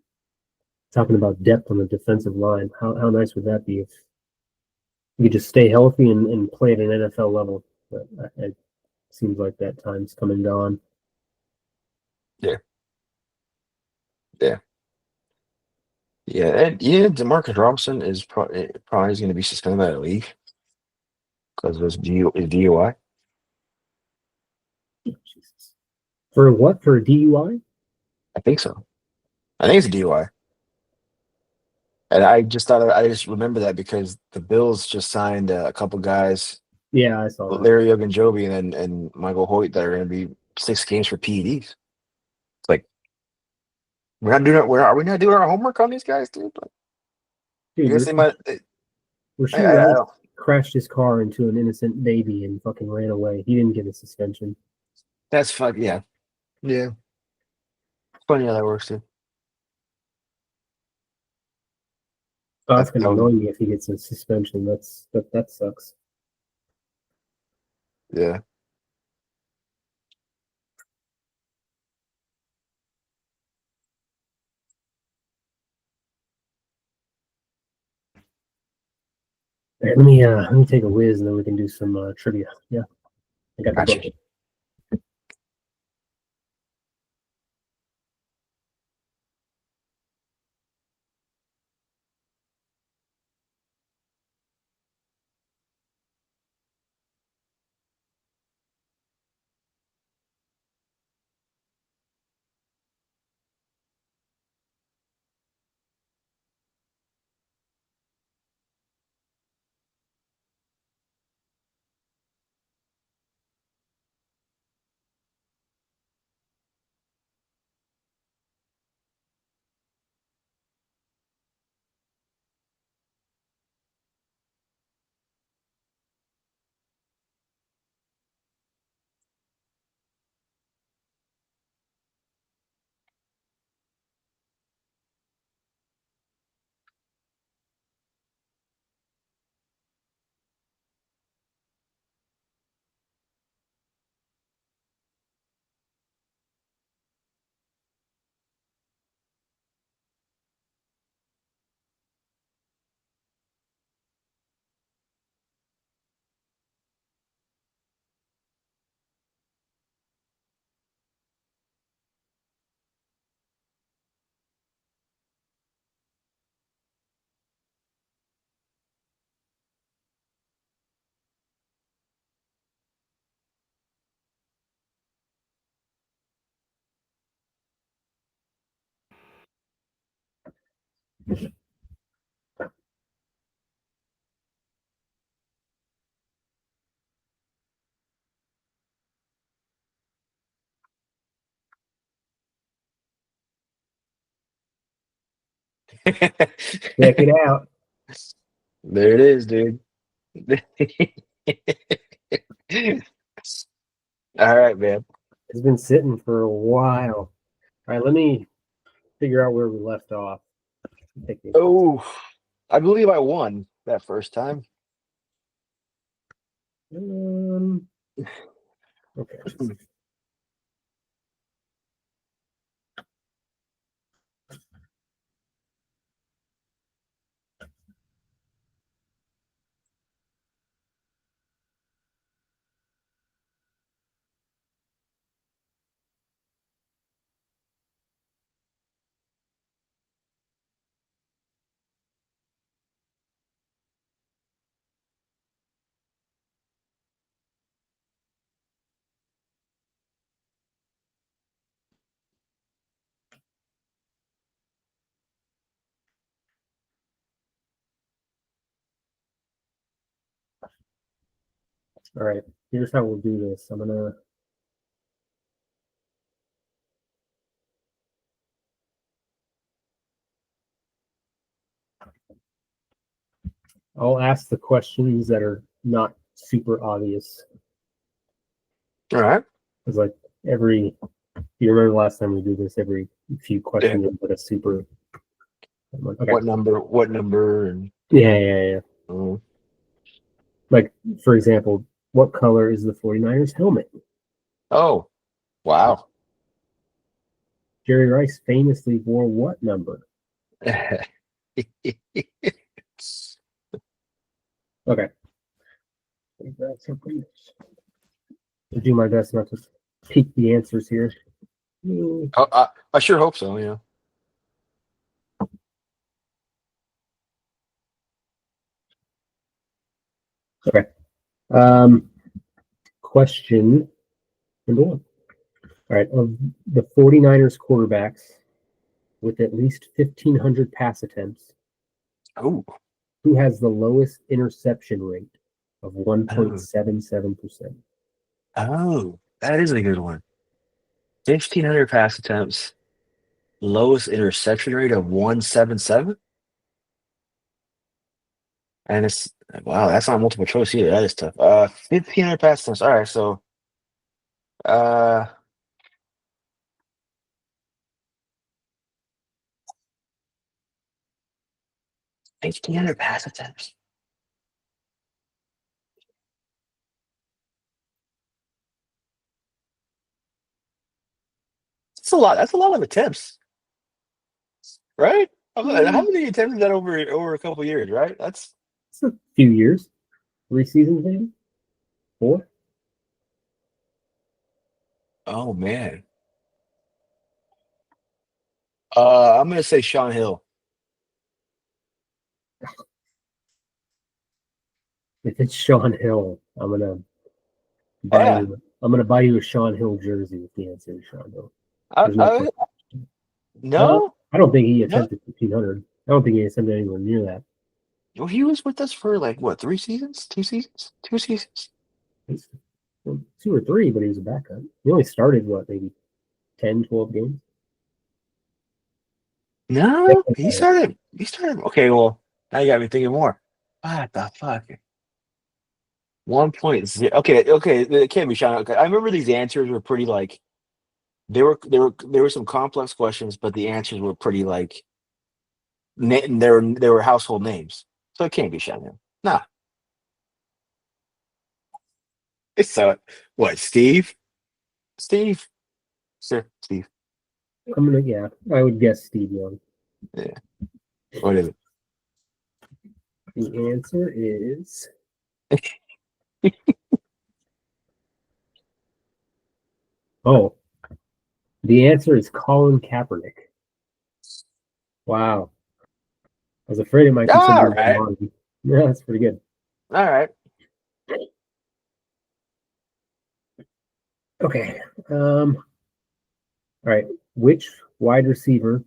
talking about depth on the defensive line. How nice would that be if you could just stay healthy and play at an NFL level? But it seems like that time's come and gone. Yeah, yeah, yeah. And Demarcus Robinson is probably going to be suspended by the league because of his DUI. Jesus. For what? For a DUI? I think so. I think it's a DUI. And I just remember that because the Bills just signed a couple guys, Yeah, I saw that. Larry Ogunjobi and Michael Hoyt, that are going to be 6 games for PEDs. It's like are we not doing our homework on these guys, dude? Like, I Dude, guess they might. Rasheed I Rice don't. crashed his car into an innocent baby and fucking ran away. He didn't get a suspension. That's fuck. Yeah, yeah. Funny how that works too. Oh, that's That, gonna that was annoy me if he gets a suspension. That sucks. yeah. Hey, let me take a whiz and then we can do some trivia. Yeah, I got the Gotcha. book. Check it out. There it is, dude. All right, man. It's been sitting for a while. All right, let me figure out where we left off. Take me. Oh, I believe I won that first time. Okay. All right. Here's how we'll do this. I'll ask the questions that are not super obvious. All right. Because like you remember last time we do this, every few Yeah. questions put a super. Okay. What number? What number? And Yeah. oh, Like, for example, what color is the 49ers helmet? oh, wow. Jerry Rice famously wore what number? Okay. I'll do my best not to peek the answers here. I sure hope so. Yeah. Okay. Question number one. All right. Of the 49ers quarterbacks with at least 1,500 pass attempts, Oh, who has the lowest interception rate of oh, 1.77%? oh, that is a good one. 1,500 pass attempts, lowest interception rate of 177. And it's wow, that's not multiple choice either. That is tough. 1,500 pass attempts. All right, so uh 1,500 pass attempts. That's a lot. That's a lot of attempts, right? How many attempts is that over a couple years, right? That's It's a few years, 3 seasons, maybe 4. oh man. I'm gonna say Sean Hill. If it's Sean Hill, buy Yeah. you. I'm gonna buy you a Sean Hill jersey if the answer is Sean Hill. I, There's no I question. no, I don't think he no. attempted 1,500. I don't think he attempted anywhere near that. Well, he was with us for like what, 3 seasons? 2 seasons? 2 seasons? He's, well, 2 or 3, but he was a backup. He only started what, maybe 10, 12 games. No, he started. He started. Okay, well, now you got me thinking more. What the fuck? 1.0. Okay. It can't be Sean. Okay, I remember these answers were pretty like there were some complex questions, but the answers were pretty like there were household names, so it can't be Sean Hill. Nah, it's what Steve? Steve? Sir, Steve. Yeah, I would guess Steve Young. Yeah. What is The answer is oh, the answer is Colin Kaepernick. Wow, I was afraid it might be All somebody right. from Yeah, that's pretty good. All right. Okay. All right. Which wide receiver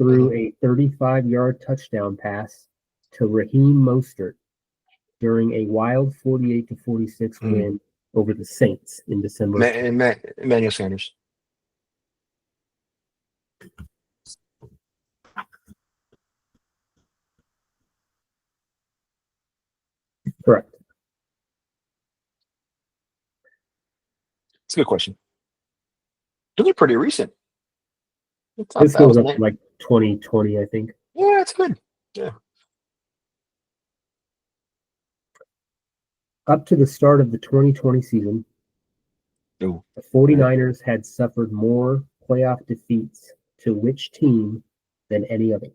threw a 35-yard touchdown pass to Raheem Mostert during a wild 48-46 win over the Saints in December. Emmanuel Sanders. Correct. It's a good question. Those are pretty recent. This goes up to like 2020, I think. Yeah, it's good. Yeah. Up to the start of the 2020 season, Ooh. the 49ers had suffered more playoff defeats to which team than any other?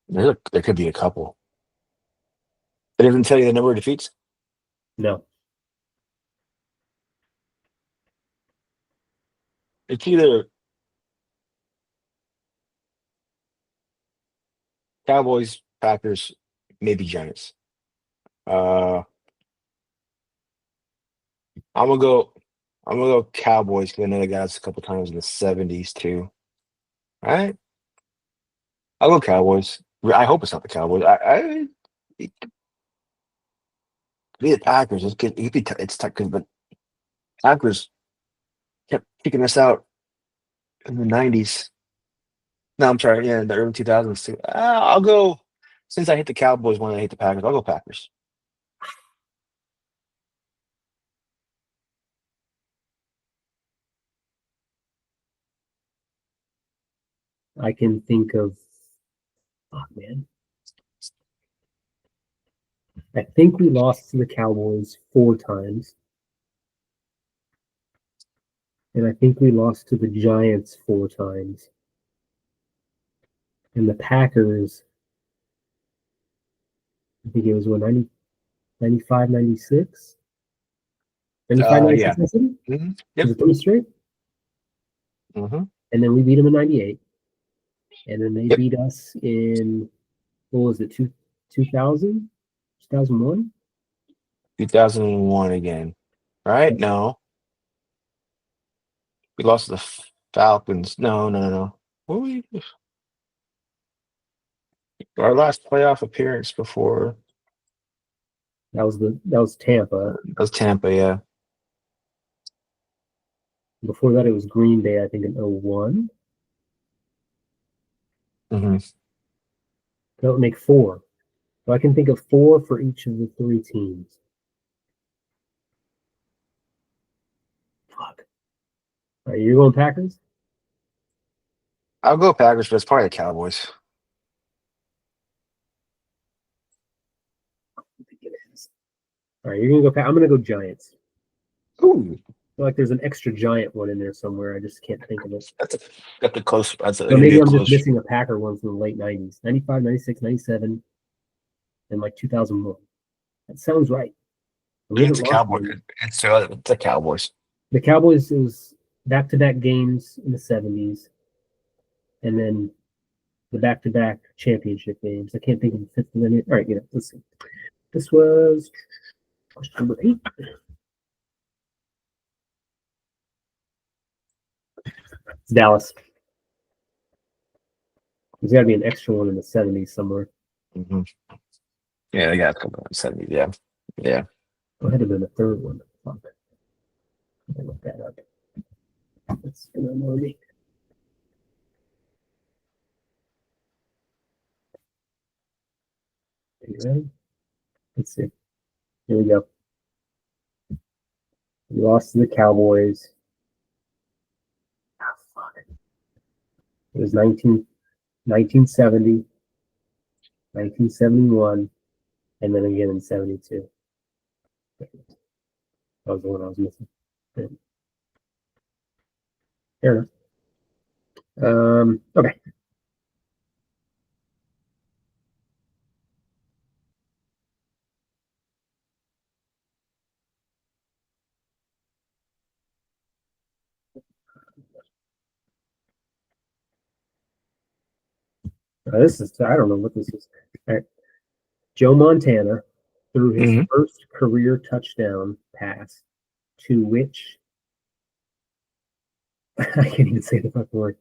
There could be a couple. It doesn't tell you the number of defeats? No. It's either Cowboys, Packers, maybe Giants. I'm gonna go Cowboys because I know they got us a couple times in the 70s too. All right. I'll go Cowboys. I hope it's not the Cowboys. It could be the Packers. It could be it's tough, but Packers kept kicking us out in the 90s. No, I'm sorry. Yeah, in the early 2000s too. I'll go. Since I hate the Cowboys when I hate the Packers, I'll go Packers. I can think of, oh man. I think we lost to the Cowboys 4 times. And I think we lost to the Giants 4 times. And the Packers, I think it was what, 90, 95, 96? 95, 96, Yeah. Was Yep. it 3 straight? Mm-hmm. And then we beat them in 98. And then they Yep. beat us in, what was it, 2000? 2001? 2001 again. Right? No. We lost to the Falcons. No. What were we? Our last playoff appearance before That was Tampa. that was Tampa, yeah. Before that, it was Green Bay, I think, in 01. Mm-hmm. That would make 4. So I can think of 4 for each of the 3 teams. Fuck. All right, you're going Packers? I'll go Packers, but it's probably the Cowboys. All right, you're gonna go. I'm gonna go Giants. Ooh, I feel like there's an extra giant one in there somewhere. I just can't think of it. got the close. So maybe I'm just missing a Packer one from the late 90s. 95, 96, 97, and like 2001. That sounds right. We It's haven't a lost Cowboy. any. It's the Cowboys. The Cowboys, it was back-to-back games in the 70s, and then the back-to-back championship games. I can't think of the fifth one. All right, let's see. This was question number 8. It's Dallas. There's got to be an extra one in the 70s somewhere. Mm-hmm. Yeah, they got a couple of 70s. Yeah. Go ahead and then a third one. Fuck. I look that up. That's gonna annoy me. Are you ready? Let's see. Here we go. We lost to the Cowboys. Oh, fuck. It was 1970, 1971, and then again in 72. That was the one I was missing. Fair enough. Okay. This is, I don't know what this is. All right. Joe Montana threw his first career touchdown pass to which I can't even say the fucking word.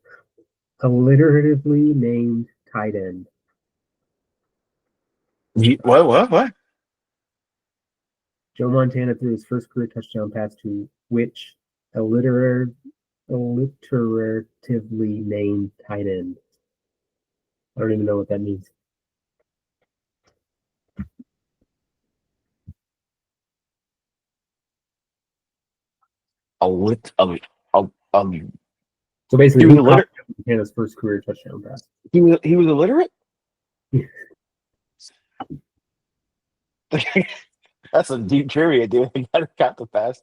alliteratively named tight end. What? Joe Montana threw his first career touchdown pass to which alliteratively named tight end? I don't even know what that means. A lit, So basically, he was who caught illiterate. Montana's first career touchdown pass? He was illiterate. That's a deep trivia, dude. I got the pass.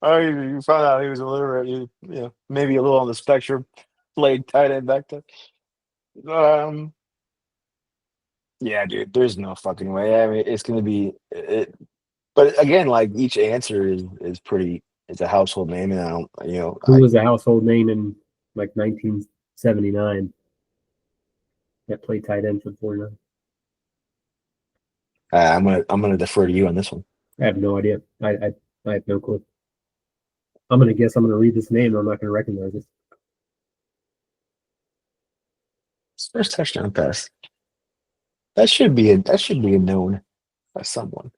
Oh, you found out he was illiterate. Maybe a little on the spectrum. Played tight end back then. Um, yeah, dude. There's no fucking way. I mean, it's gonna be it. But again, like each answer is pretty. It's a household name, and I don't. Who was a household name in like 1979 that played tight end for the 49ers? I'm gonna defer to you on this one. I have no idea. I have no clue. I'm gonna guess. I'm gonna read this name. And I'm not gonna recognize it. First touchdown pass. That should be a known by someone.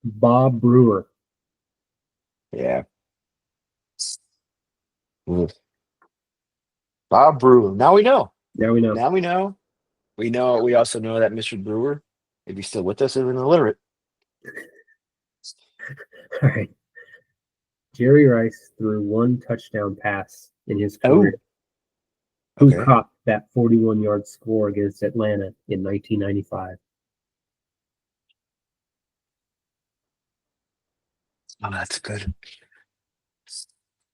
Bob Brewer. Yeah. Ooh. Bob Brewer. Now we know. Now we know. Now we know. We know. We also know that Mr. Brewer, if he's still with us, is an illiterate. All right. Jerry Rice threw one touchdown pass in his career. Who Okay. caught that 41-yard score against Atlanta in 1995? Oh, that's good.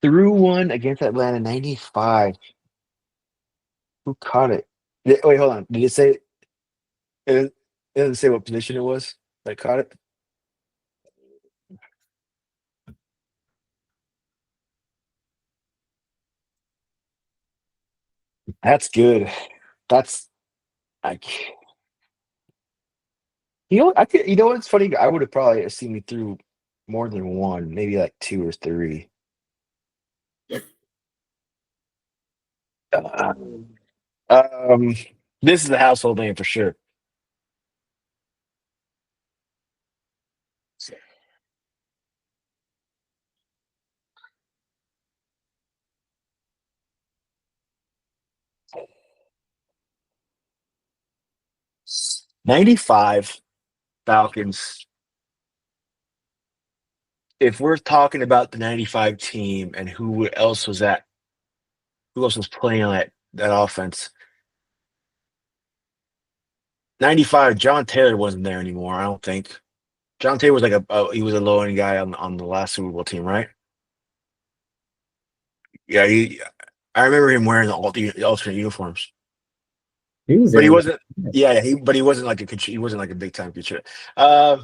Threw one against Atlanta 95. Who caught it? Wait, hold on. Did it say it doesn't say what position it was that caught it? That's good. That's I you know what's funny? I would have probably seen me through more than one, maybe like two or three. Uh, um, this is a household name for sure. 95 Falcons. If we're talking about the 95 team and who else was playing on that offense? 95, John Taylor wasn't there anymore, I don't think. John Taylor was like he was a low end guy on the last Super Bowl team, right? Yeah, I remember him wearing the alternate uniforms. He was But he there. wasn't. Yeah, he wasn't like he wasn't like a big time contributor. Uh,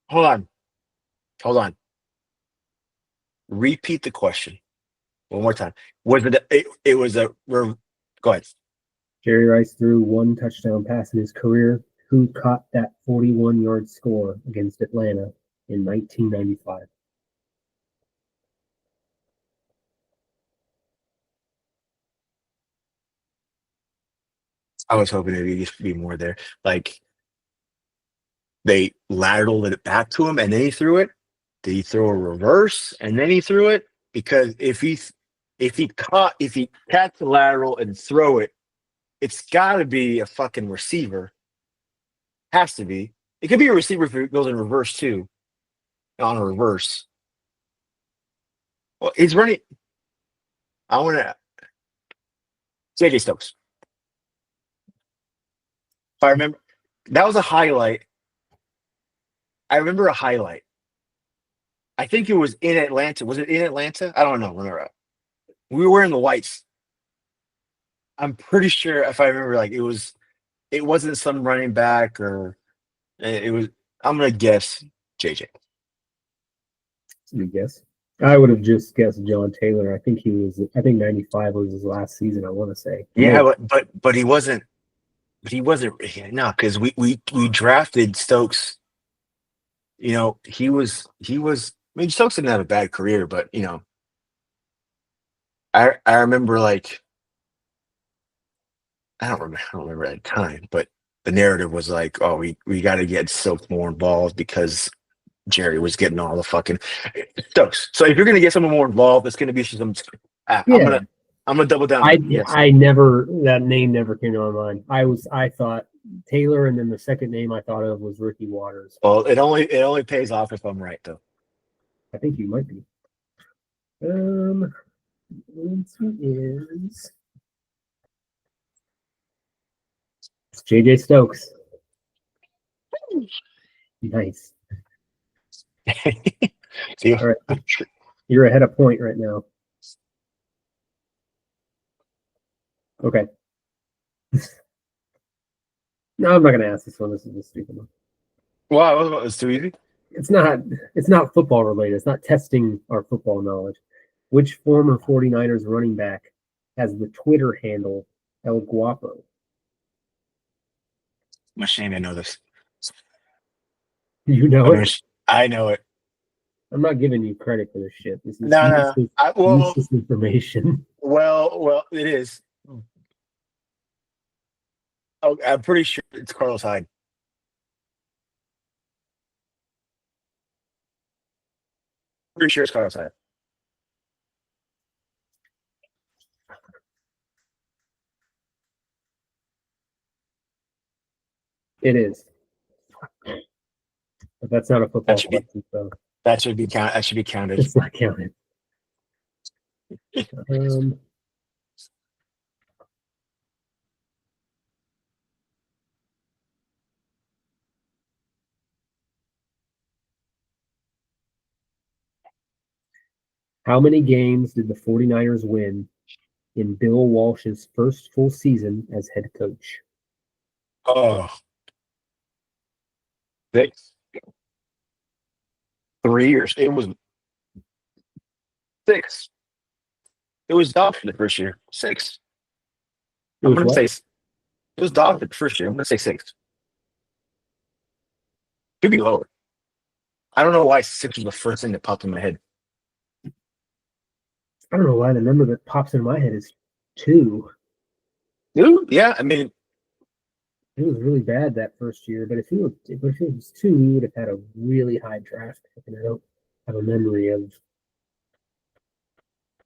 hold on, hold on. Repeat the question one more time. Was it was a? Go ahead. Jerry Rice threw one touchdown pass in his career. Who caught that 41-yard score against Atlanta in 1995? I was hoping there'd just be more there. Like they lateraled it back to him and then he threw it. Did he throw a reverse and then he threw it? Because if he catch the lateral and throw it, it's got to be a fucking receiver. Has to be. It could be a receiver if it goes in reverse too. On a reverse. Well, he's running. I want to. JJ Stokes. If I remember, that was a highlight. I remember a highlight. I think it was in Atlanta. Was it in Atlanta? I don't know. Remember, we were wearing the whites. I'm pretty sure if I remember, like it wasn't some running back or it was. I'm gonna guess JJ. Let me guess. I would have just guessed John Taylor. I think he was. I think 95 was his last season. I want to say. Yeah, but he wasn't. But he wasn't. No, because we drafted Stokes. He was mean, Stokes didn't have a bad career, but I remember like I don't remember at the time, but the narrative was like, oh, we got to get Stokes more involved because Jerry was getting all the fucking Stokes. So if you're gonna get someone more involved, it's gonna be some. I'm Yeah, gonna double down I on yes. I never that name never came to my mind. I thought Taylor, and then the second name I thought of was Ricky Waters. Well, it only pays off if I'm right though. I think you might be. Answer is it's JJ Stokes. Nice. See, All right, you're ahead of point right now. Okay. No, I'm not gonna ask this one. This is a stupid one. wow, it's too easy. It's not. It's not football related. It's not testing our football knowledge. Which former 49ers running back has the Twitter handle El Guapo? I'm ashamed I know this. You know I'm it. ash- I know it. I'm not giving you credit for this shit. This is No, no. useless information. Well, it is. Oh, I'm pretty sure it's Carlos Hyde. Pretty sure it's Carlos Hyde. It is, but that's not a That football should be question, so that should be count. That should be counted. it's not counted. Um, how many games did the 49ers win in Bill Walsh's first full season as head coach? Oh, 6, 3 years. It was 6. It was dog for the first year. 6. It I'm was gonna what? say it was dog for the first year. I'm gonna say 6. Could be lower. I don't know why 6 was the first thing that popped in my head. I don't know why the number that pops in my head is 2. Dude, yeah. I mean, It was really bad that first year, but if it was 2, we would have had a really high draft pick, and I don't have a memory of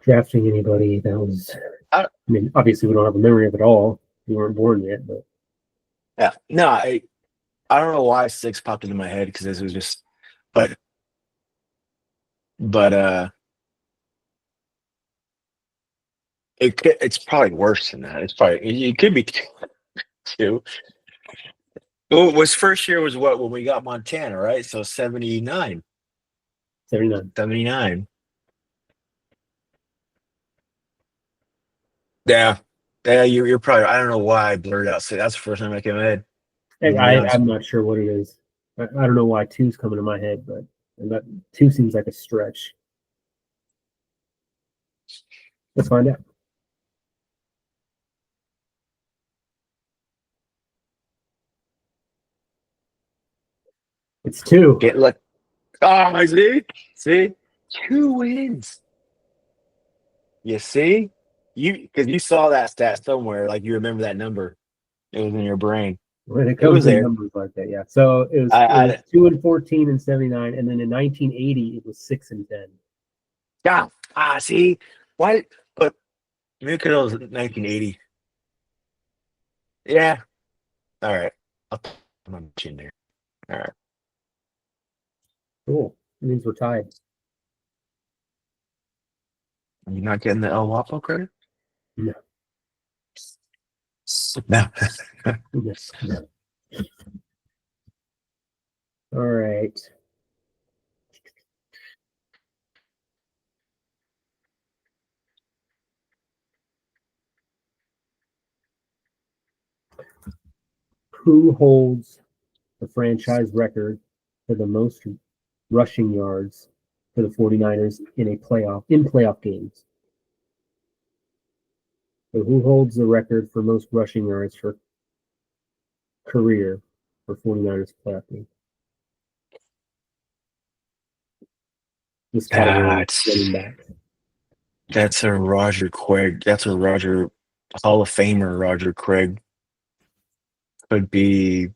drafting anybody that was. I, I mean, obviously, we don't have a memory of it all. We weren't born yet, but yeah. No, I don't know why 6 popped into my head because this was just, but but it's probably worse than that. It's probably it could be 2. Well, was first year was what when we got Montana, right? So 79, 79. 79. Yeah. Yeah, you're probably. I don't know why I blurred out. So that's the first time I came in my head. I'm gonna be honest. I'm not sure what it is. I don't know why two's coming to my head, but that 2 seems like a stretch. Let's find out. It's 2. Get look. Oh, see, 2 wins. You see, because you saw that stat somewhere, like you remember that number. It was in your brain. When it It comes was in there. numbers like that, yeah. So it was I 2 and 14 and 79, and then in 1980 it was 6 and 10. see, why? But maybe because it was 1980. Yeah. All right. I'll put my chin there. All right. Cool. It means we're tied. You're not getting the El Wapo credit? No. No. Yes. No. All right. Who holds the franchise record for the most rushing yards for the 49ers in playoff games? So who holds the record for most rushing yards for career for 49ers playoff games? this category That's running back. that's a Roger Craig. That's a Roger Hall of Famer. Roger Craig could be.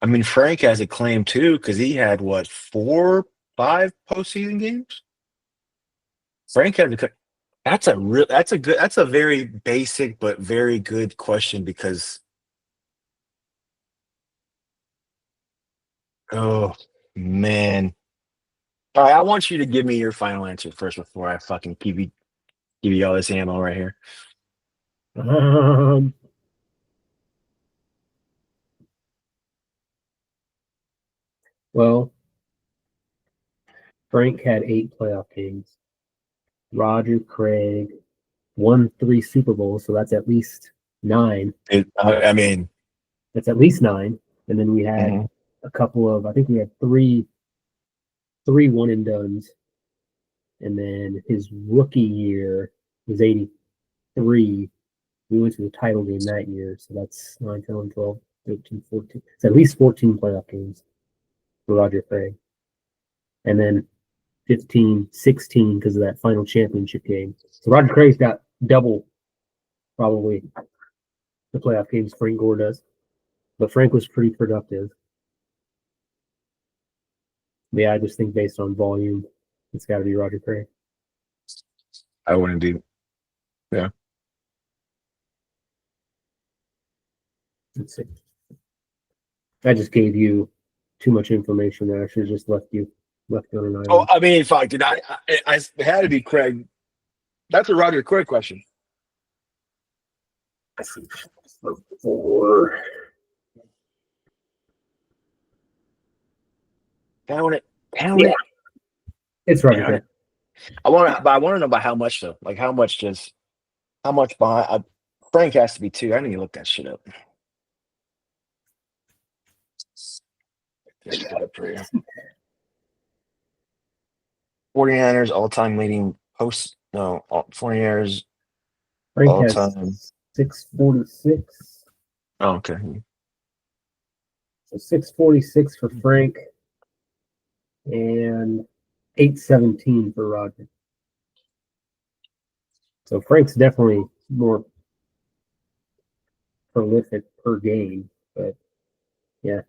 I mean, Frank has a claim too because he had what 5 postseason games. Frank has a. That's a real. That's a good. That's a very basic but very good question because. Oh man! All right, I want you to give me your final answer first before I fucking give you all this ammo right here. Um, well, Frank had 8 playoff games. Roger Craig won 3 Super Bowls, so that's at least 9. I mean, That's at least 9. And then we had mhm. a couple of, I think we had three one and dones. And then his rookie year was 83. We went to the title game that year. So that's 9, 10, 11, 12, 13, 14. It's at least 14 playoff games for Roger Craig. And then 15, 16 because of that final championship game. So Roger Craig's got double probably the playoff games Frank Gore does. But Frank was pretty productive. Yeah, I just think based on volume, it's got to be Roger Craig. I wouldn't do. Yeah. Let's see. I just gave you too much information there. I should have just left you on an Oh, island. I mean, fuck, did I it had to be Craig. That's a Roger Craig question. Let's see. 4. Down it. Down Yeah, it. it's Roger Down Craig. it. But I want to know about how much though. Like how much behind? Frank has to be too. I need to look that shit up. This shit up for you. 49ers all-time leading post. No, 49ers Frank has all-time. 646. Oh, okay. So 646 for Frank and 817 for Roger. So Frank's definitely more prolific per game, but yeah.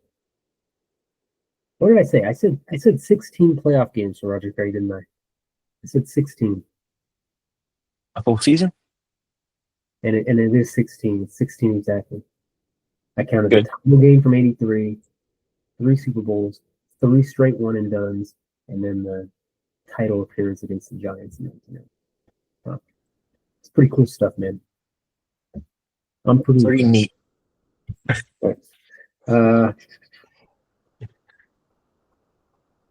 What did I say? I said 16 playoff games for Roger Craig, didn't I? I said 16, A full season. and it is 16. It's 16 exactly. I counted the Good. title game from '83, 3 Super Bowls, 3 straight one and dones, and then the title appearance against the Giants. It's pretty cool stuff, man. I'm pretty Pretty impressed. neat. Uh,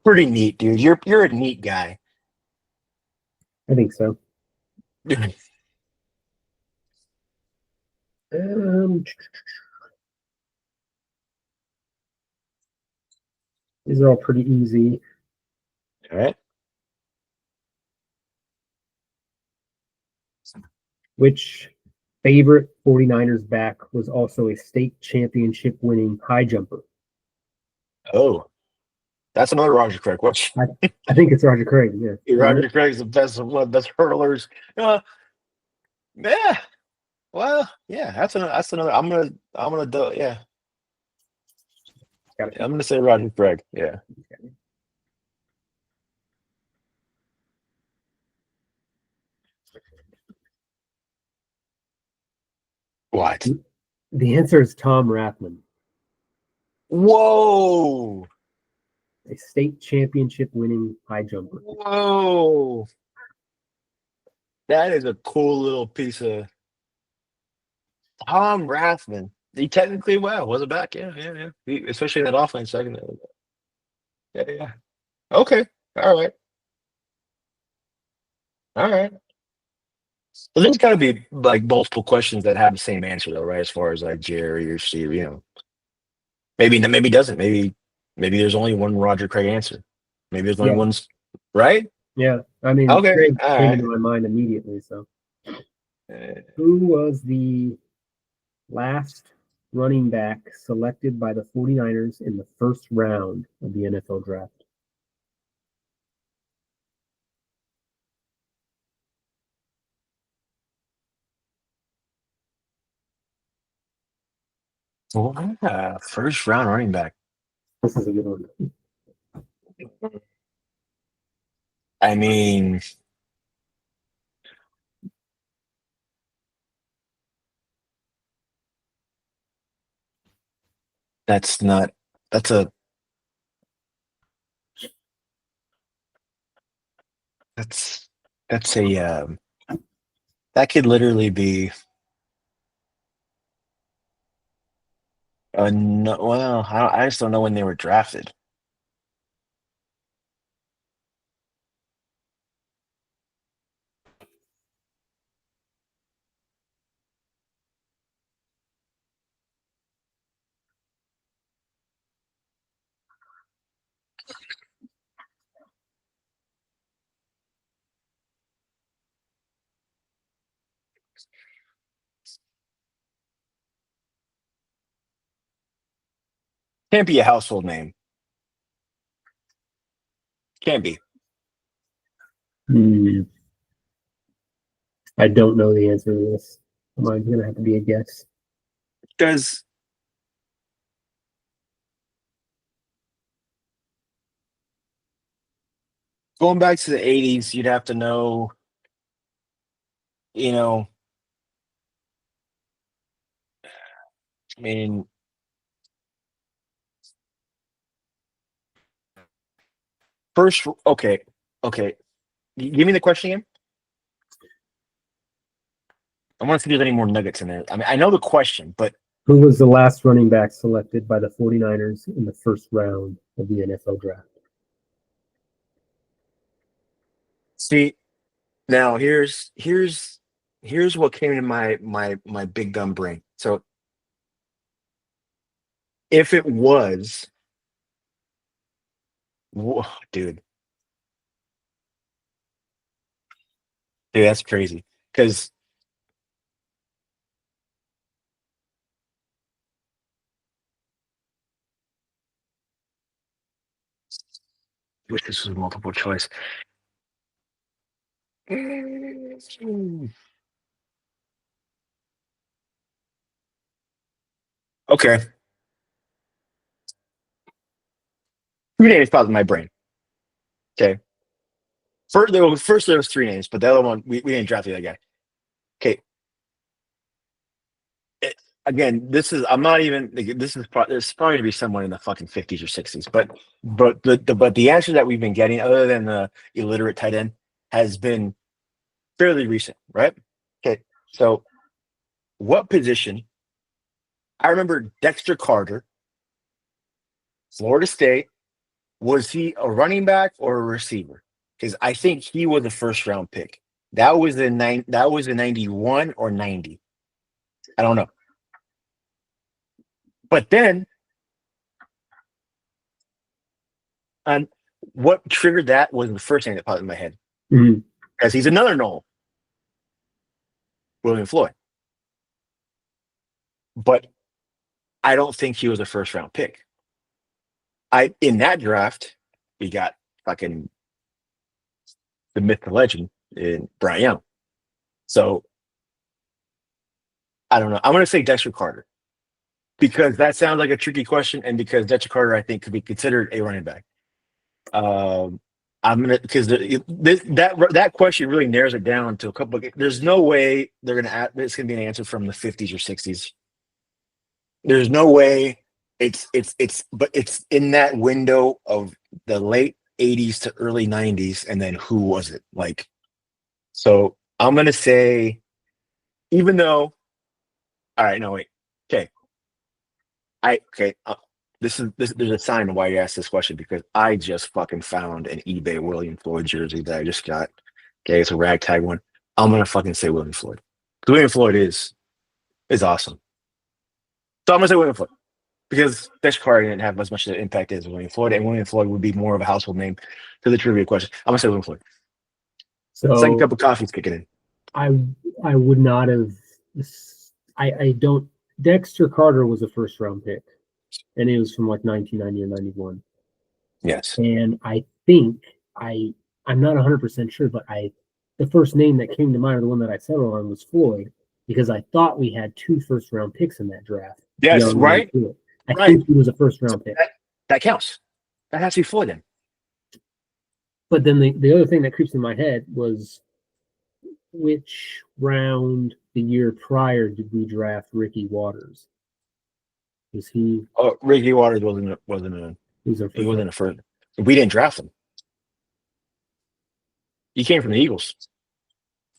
Pretty neat, dude. You're a neat guy. I think so. Um, these are all pretty easy. All right. Which favorite 49ers back was also a state championship winning high jumper? Oh, that's another Roger Craig. Watch. I think it's Roger Craig. Yeah. Roger Craig's the best of one of the best hurlers. Yeah. Well, yeah. That's another. I'm gonna do. Yeah. I'm gonna say Roger Craig. Yeah. What? The answer is Tom Rathman, Whoa! a state championship winning high jumper. Whoa! That is a cool little piece of Tom Rathman. He technically was a back. Yeah, yeah, yeah. Especially in that offense second. Yeah, yeah. Okay. All right. All right. Well, there's got to be like multiple questions that have the same answer though, right? As far as like Jerry or Steve, maybe it doesn't. Maybe there's only one Roger Craig answer. Maybe there's only Yeah. one, right? Yeah. I mean, Okay. Craig All came right. into my mind immediately. So, Uh, who was the last running back selected by the 49ers in the first round of the NFL draft? First round running back. This is a good one. I mean, that's not. That's a. That's that's a. That could literally be. No, well, I just don't know when they were drafted. Can't be a household name. Can't be. Hmm. I don't know the answer to this. Mine's gonna have to be a guess. Because going back to the 80s, you'd have to know, you know, I mean, first, okay, okay. Give me the question again. I want to see if there's any more nuggets in there. I mean, I know the question, but Who was the last running back selected by the 49ers in the first round of the NFL draft? see, now here's what came to my big dumb brain. So if it was, whoa, dude, that's crazy. Because wish this was multiple choice. Okay, three names popped in my brain. Okay, first there was three names, but the other one we didn't draft the other guy. Okay, it, again, this is I'm not even. This is probably gonna be someone in the fucking 50s or 60s. But the answer that we've been getting, other than the illiterate tight end, has been fairly recent, right? Okay, so what position? I remember Dexter Carter, Florida State. Was he a running back or a receiver? Because I think he was a first round pick. That was in 91 or 90. I don't know. But then um, what triggered that was the first thing that popped in my head. Mm-hmm. Because he's another Noel, William Floyd. But I don't think he was a first round pick. In that draft, we got fucking the myth, the legend in Brian Young. So I don't know. I'm gonna say Dexter Carter. Because that sounds like a tricky question, and because Dexter Carter, I think, could be considered a running back. I'm gonna because that question really narrows it down to a couple. There's no way they're gonna add. It's gonna be an answer from the 50s or 60s. There's no way but it's in that window of the late 80s to early 90s, and then who was it like? So I'm gonna say, even though, all right, no wait, okay, okay. There's a sign why you asked this question because I just fucking found an eBay William Floyd jersey that I just got. Okay, it's a ragtag one. I'm gonna fucking say William Floyd. William Floyd is awesome. So I'm gonna say William Floyd because Dexter Carter didn't have as much of an impact as William Floyd, and William Floyd would be more of a household name to the trivia question. I'm gonna say William Floyd. Second So cup of coffee's kicking in. I would not have. I don't. Dexter Carter was a first round pick, and it was from like 1990 or 91. Yes. And I think I'm not 100% sure, but the first name that came to mind, or the one that I settled on, was Floyd, because I thought we had two first round picks in that draft. Yes, young and right, through it. I right. think he was a first round pick. That counts. That has to be Floyd then. But then the other thing that creeps in my head was which round the year prior did we draft Ricky Waters? Was he? Oh, Ricky Waters wasn't He was our he first round. wasn't a first. We didn't draft him. He came from the Eagles.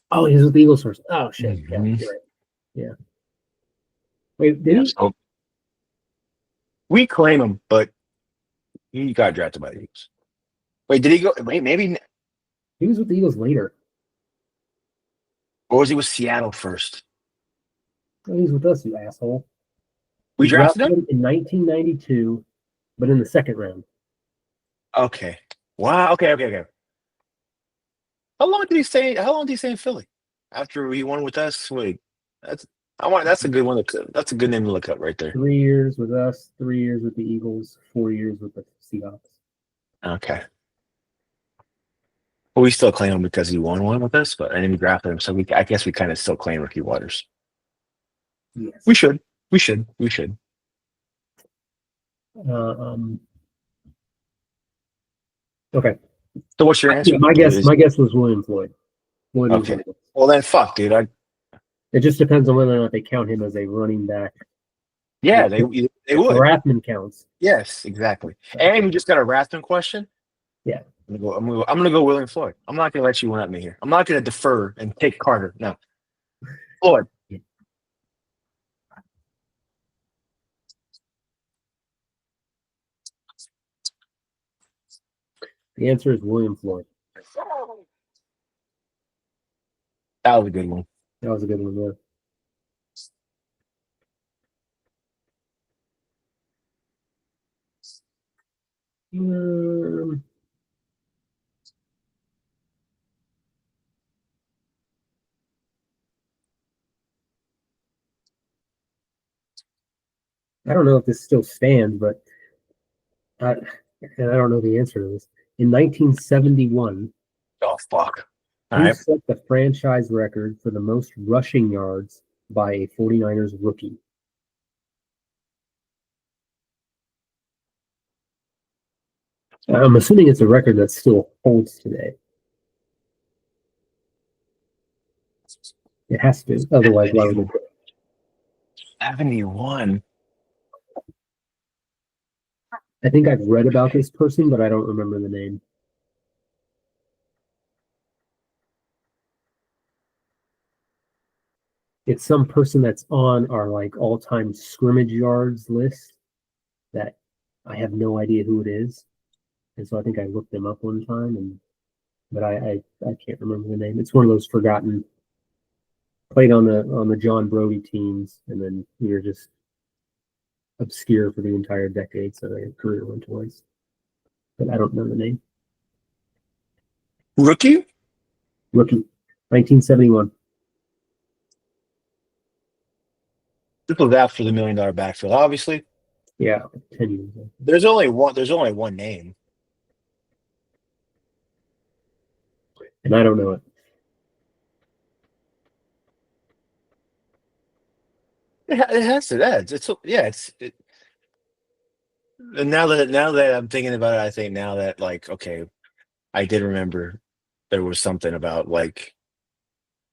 Oh, he was with the Eagles first. Oh shit! Yeah, Mm-hmm. you're right. Yeah. Wait, did Yeah, he? so we claim him, but he got drafted by the Eagles. Wait, did he go? Wait, maybe, He was with the Eagles later. or was he with Seattle first? Oh, he was with us, you asshole. We We drafted drafted him. him in 1992, but in the second round. Okay. Wow. Okay. How long did he stay? How long did he stay in Philly after he won with us? Wait, that's I want. That's a good one. That's a good name to look up right there. 3 years with us, 3 years with the Eagles, 4 years with the Seahawks. Okay. Well, we still claim him because he won one with us, but I didn't draft him, so I guess we kind of still claim Ricky Waters. Yes. We should. We should. We should. Uh, okay. So, what's your Yeah, answer? my guess. Is My guess was William Floyd. Floyd was okay. my guess. Well, then, fuck, dude. It just depends on whether or not they count him as a running back. Yeah, they If would. Rathman counts. Yes, exactly. And we just got a Rathman question. Yeah. I'm gonna go William Floyd. I'm not gonna let you win at me here. I'm not gonna defer and take Carter. No, Floyd. The answer is William Floyd. That was a good one. That was a good one. Yeah. Um, I don't know if this still stands, but and I don't know the answer to this. In 1971, Oh fuck. All who right. set the franchise record for the most rushing yards by a 49ers rookie? I'm assuming it's a record that still holds today. It has to. Otherwise, why would it? 71. I think I've read about this person, but I don't remember the name. It's some person that's on our like all-time scrimmage yards list that I have no idea who it is. And so I think I looked them up one time, but I can't remember the name. It's one of those forgotten. Played on the John Brody teams, and then we were just obscure for the entire decade. So their career went twice, but I don't know the name. Rookie? Rookie, 1971. This was after the $1 million backfield. Obviously, Yeah, 10 years ago. there's only one. There's only one name. And I don't know it. It has to. Yeah, and now that I'm thinking about it, I think now that like okay, I did remember there was something about like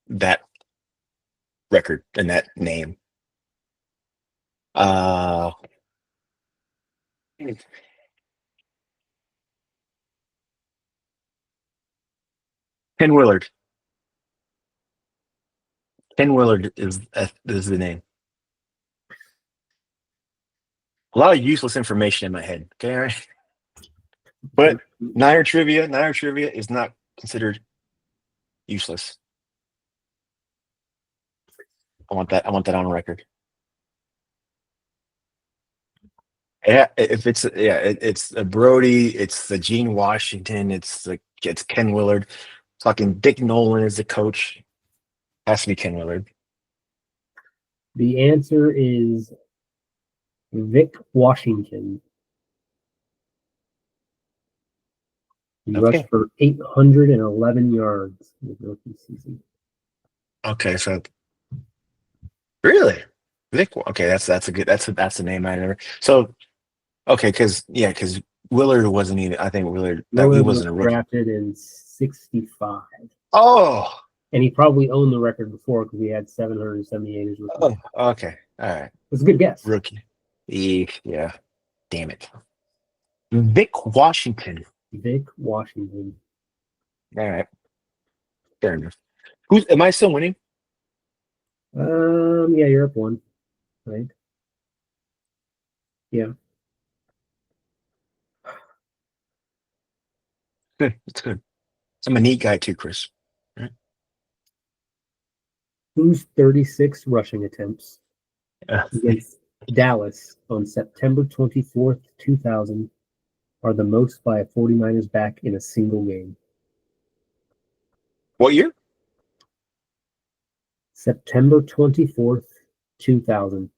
that record and that name. Uh Ken Willard. Ken Willard is the name. A lot of useless information in my head. Okay, all right. But Niner trivia is not considered useless. I want that. I want that on record. Yeah, if it's it's the Brody, it's the Gene Washington, it's Ken Willard. Fucking Dick Nolan is the coach. Has to be Ken Willard. The answer is Vic Washington. He rushed Okay. for 811 yards in the rookie season. Okay, so really? Vic. Okay, that's a good that's a name I never. So okay, because Willard wasn't even. I think Willard that he Willard was wasn't a rookie. drafted in '65, Oh, and he probably owned the record before because he had 778 as rookie. oh, okay, all right, It's a good guess. rookie. Yeah, damn it. Vic Washington. Vic Washington. All right, fair enough. Who's am I still winning? Yeah, you're up one, right? Yeah. Good, that's good. I'm a neat guy too, Chris. Right? Whose 36 rushing attempts Uh, against Dallas on September 24th, 2000 are the most by a 49ers back in a single game? what year? September 24th, 2000.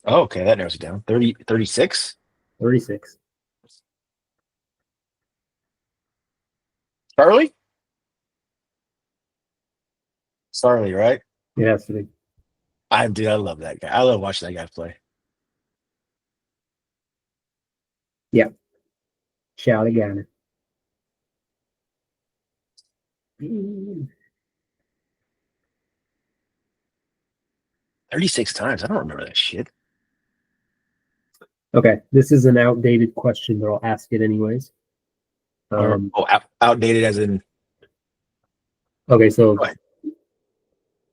Oh, okay, that narrows it down. 30, 36? 36. Charlie? Charlie, right? It has to be. I love that guy. I love watching that guy play. Yeah. Charlie Gannon. 36 times. I don't remember that shit. Okay. This is an outdated question, but I'll ask it anyways. Outdated as in Okay. So what?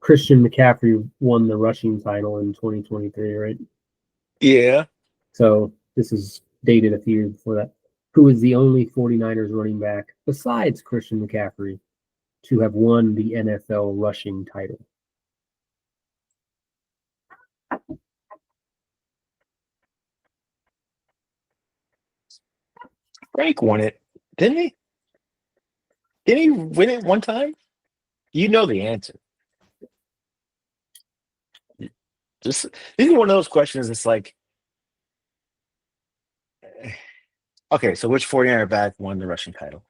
Christian McCaffrey won the rushing title in 2023, right? Yeah. So this is dated a few years before that. Who is the only 49ers running back besides Christian McCaffrey to have won the NFL rushing title? Frank won it. Didn't he? Didn't he win it one time? You know the answer. Just this is one of those questions. It's like, okay, so which 49er back won the rushing title?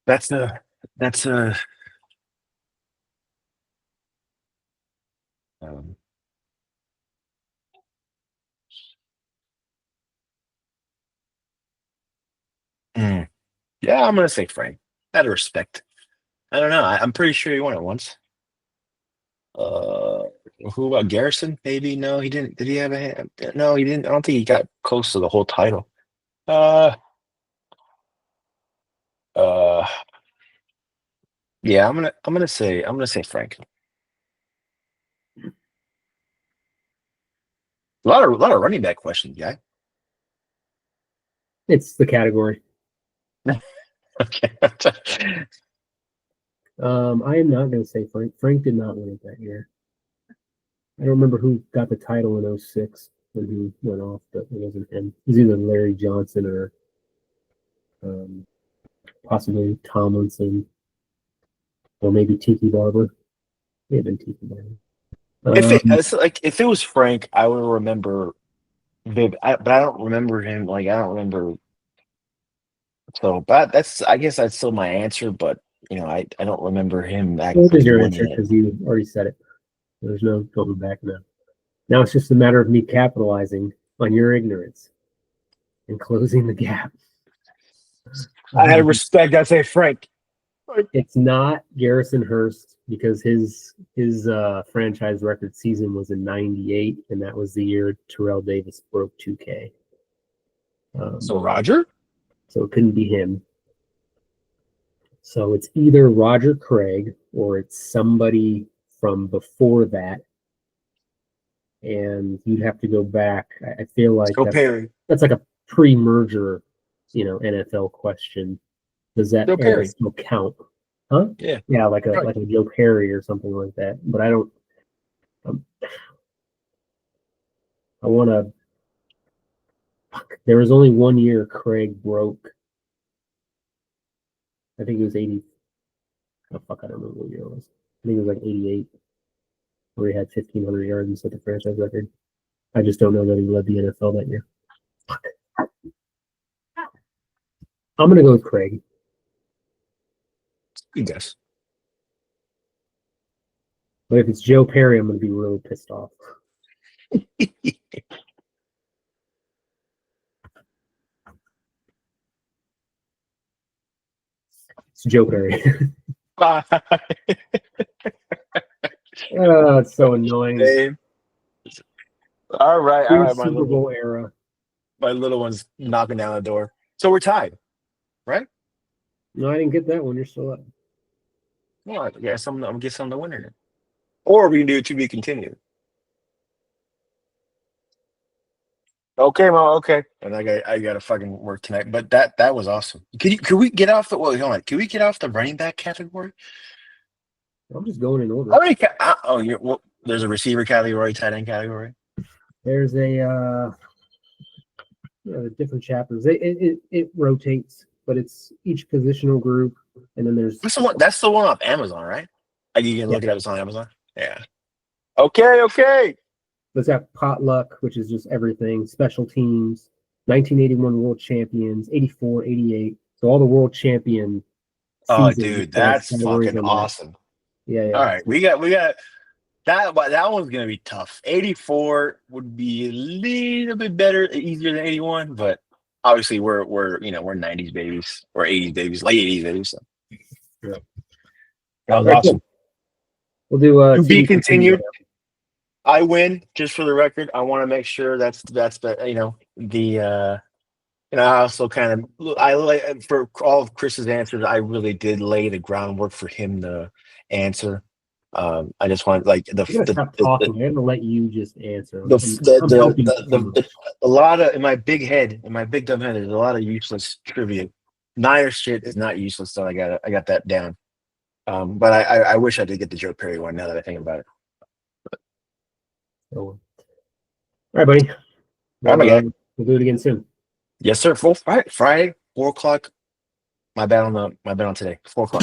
That's a that's a um, mm, yeah, I'm gonna say Frank. Out of respect. I don't know. I'm pretty sure he won it once. Uh, who about Garrison? Maybe no, he didn't. Did he have a hand? No, he didn't. I don't think he got close to the whole title. Uh, uh, yeah, I'm gonna say Frank. A lot of running back questions, guy. It's the category. Okay. I am not going to say Frank. Frank did not win it that year. I don't remember who got the title in '06 when he went off, but it wasn't him. It was either Larry Johnson or um, possibly Tomlinson or maybe Tiki Barber. It may have been Tiki Barber. It's like if it was Frank, I would remember but I don't remember him. Like I don't remember. So, but that's I guess that's still my answer. But I don't remember him What is actually your answer? winning it. Because you already said it. There's no going back now. Now it's just a matter of me capitalizing on your ignorance and closing the gap. I had Um, respect. I say Frank. it's not Garrison Hurst because his franchise record season was in '98, and that was the year Terrell Davis broke 2K. So Roger. So it couldn't be him. So it's either Roger Craig or it's somebody from before that, and you'd have to go back. I feel like Joe Perry. that's like a pre-merger, NFL question. Does that Joe era Perry. still count? Huh? Yeah. Yeah, like a Right. like a Joe Perry or something like that. But I don't. Um, I want to. There was only one year Craig broke. I think it was 80. Oh fuck, I don't remember what year it was. I think it was like 88, where he had 1,500 yards and set the franchise record. I just don't know that he led the NFL that year. I'm gonna go with Craig. Good guess. But if it's Joe Perry, I'm going to be really pissed off. It's Joe Perry. Oh, it's so annoying. Dave. All right, Weird my Super Bowl era. little one's knocking down the door. So we're tied, right? No, I didn't get that one. You're still up. Well, I guess I'm gonna get some the winner. Or we can do it to be continued. Okay, Mom. Okay, and I got to fucking work tonight. But that was awesome. Could we get off the hold on? Can we get off the running back category? I'm just going in order. How many? There's a receiver category, tight end category. There's a different chapters. It rotates, but it's each positional group, and then there's That's the one off Amazon, right? Like you can look it up. It's on Amazon. Yeah. Okay. Let's have potluck, which is just everything. Special teams, 1981 world champions, 84, 88. So all the world champion. Oh, dude, that's fucking awesome. Yeah. All right, we got that. That one's gonna be tough. 84 would be a little bit better, easier than 81, but obviously we're 90s babies or 80s babies, late 80s babies. So. Yeah. That was awesome. We'll do to be continued. I win, just for the record. I want to make sure that's I also kind of for all of Chris's answers, I really did lay the groundwork for him to answer. I just want I'm gonna let you just answer. A lot of in my big dumb head, there's a lot of useless trivia. Niners shit is not useless, so I got that down. But I wish I did get the Joe Perry one now that I think about it. All right, buddy. We'll do it again soon. Yes, sir. Friday, 4:00. My bet on today. 4:00.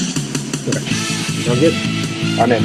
Okay. Sounds good. I'm in.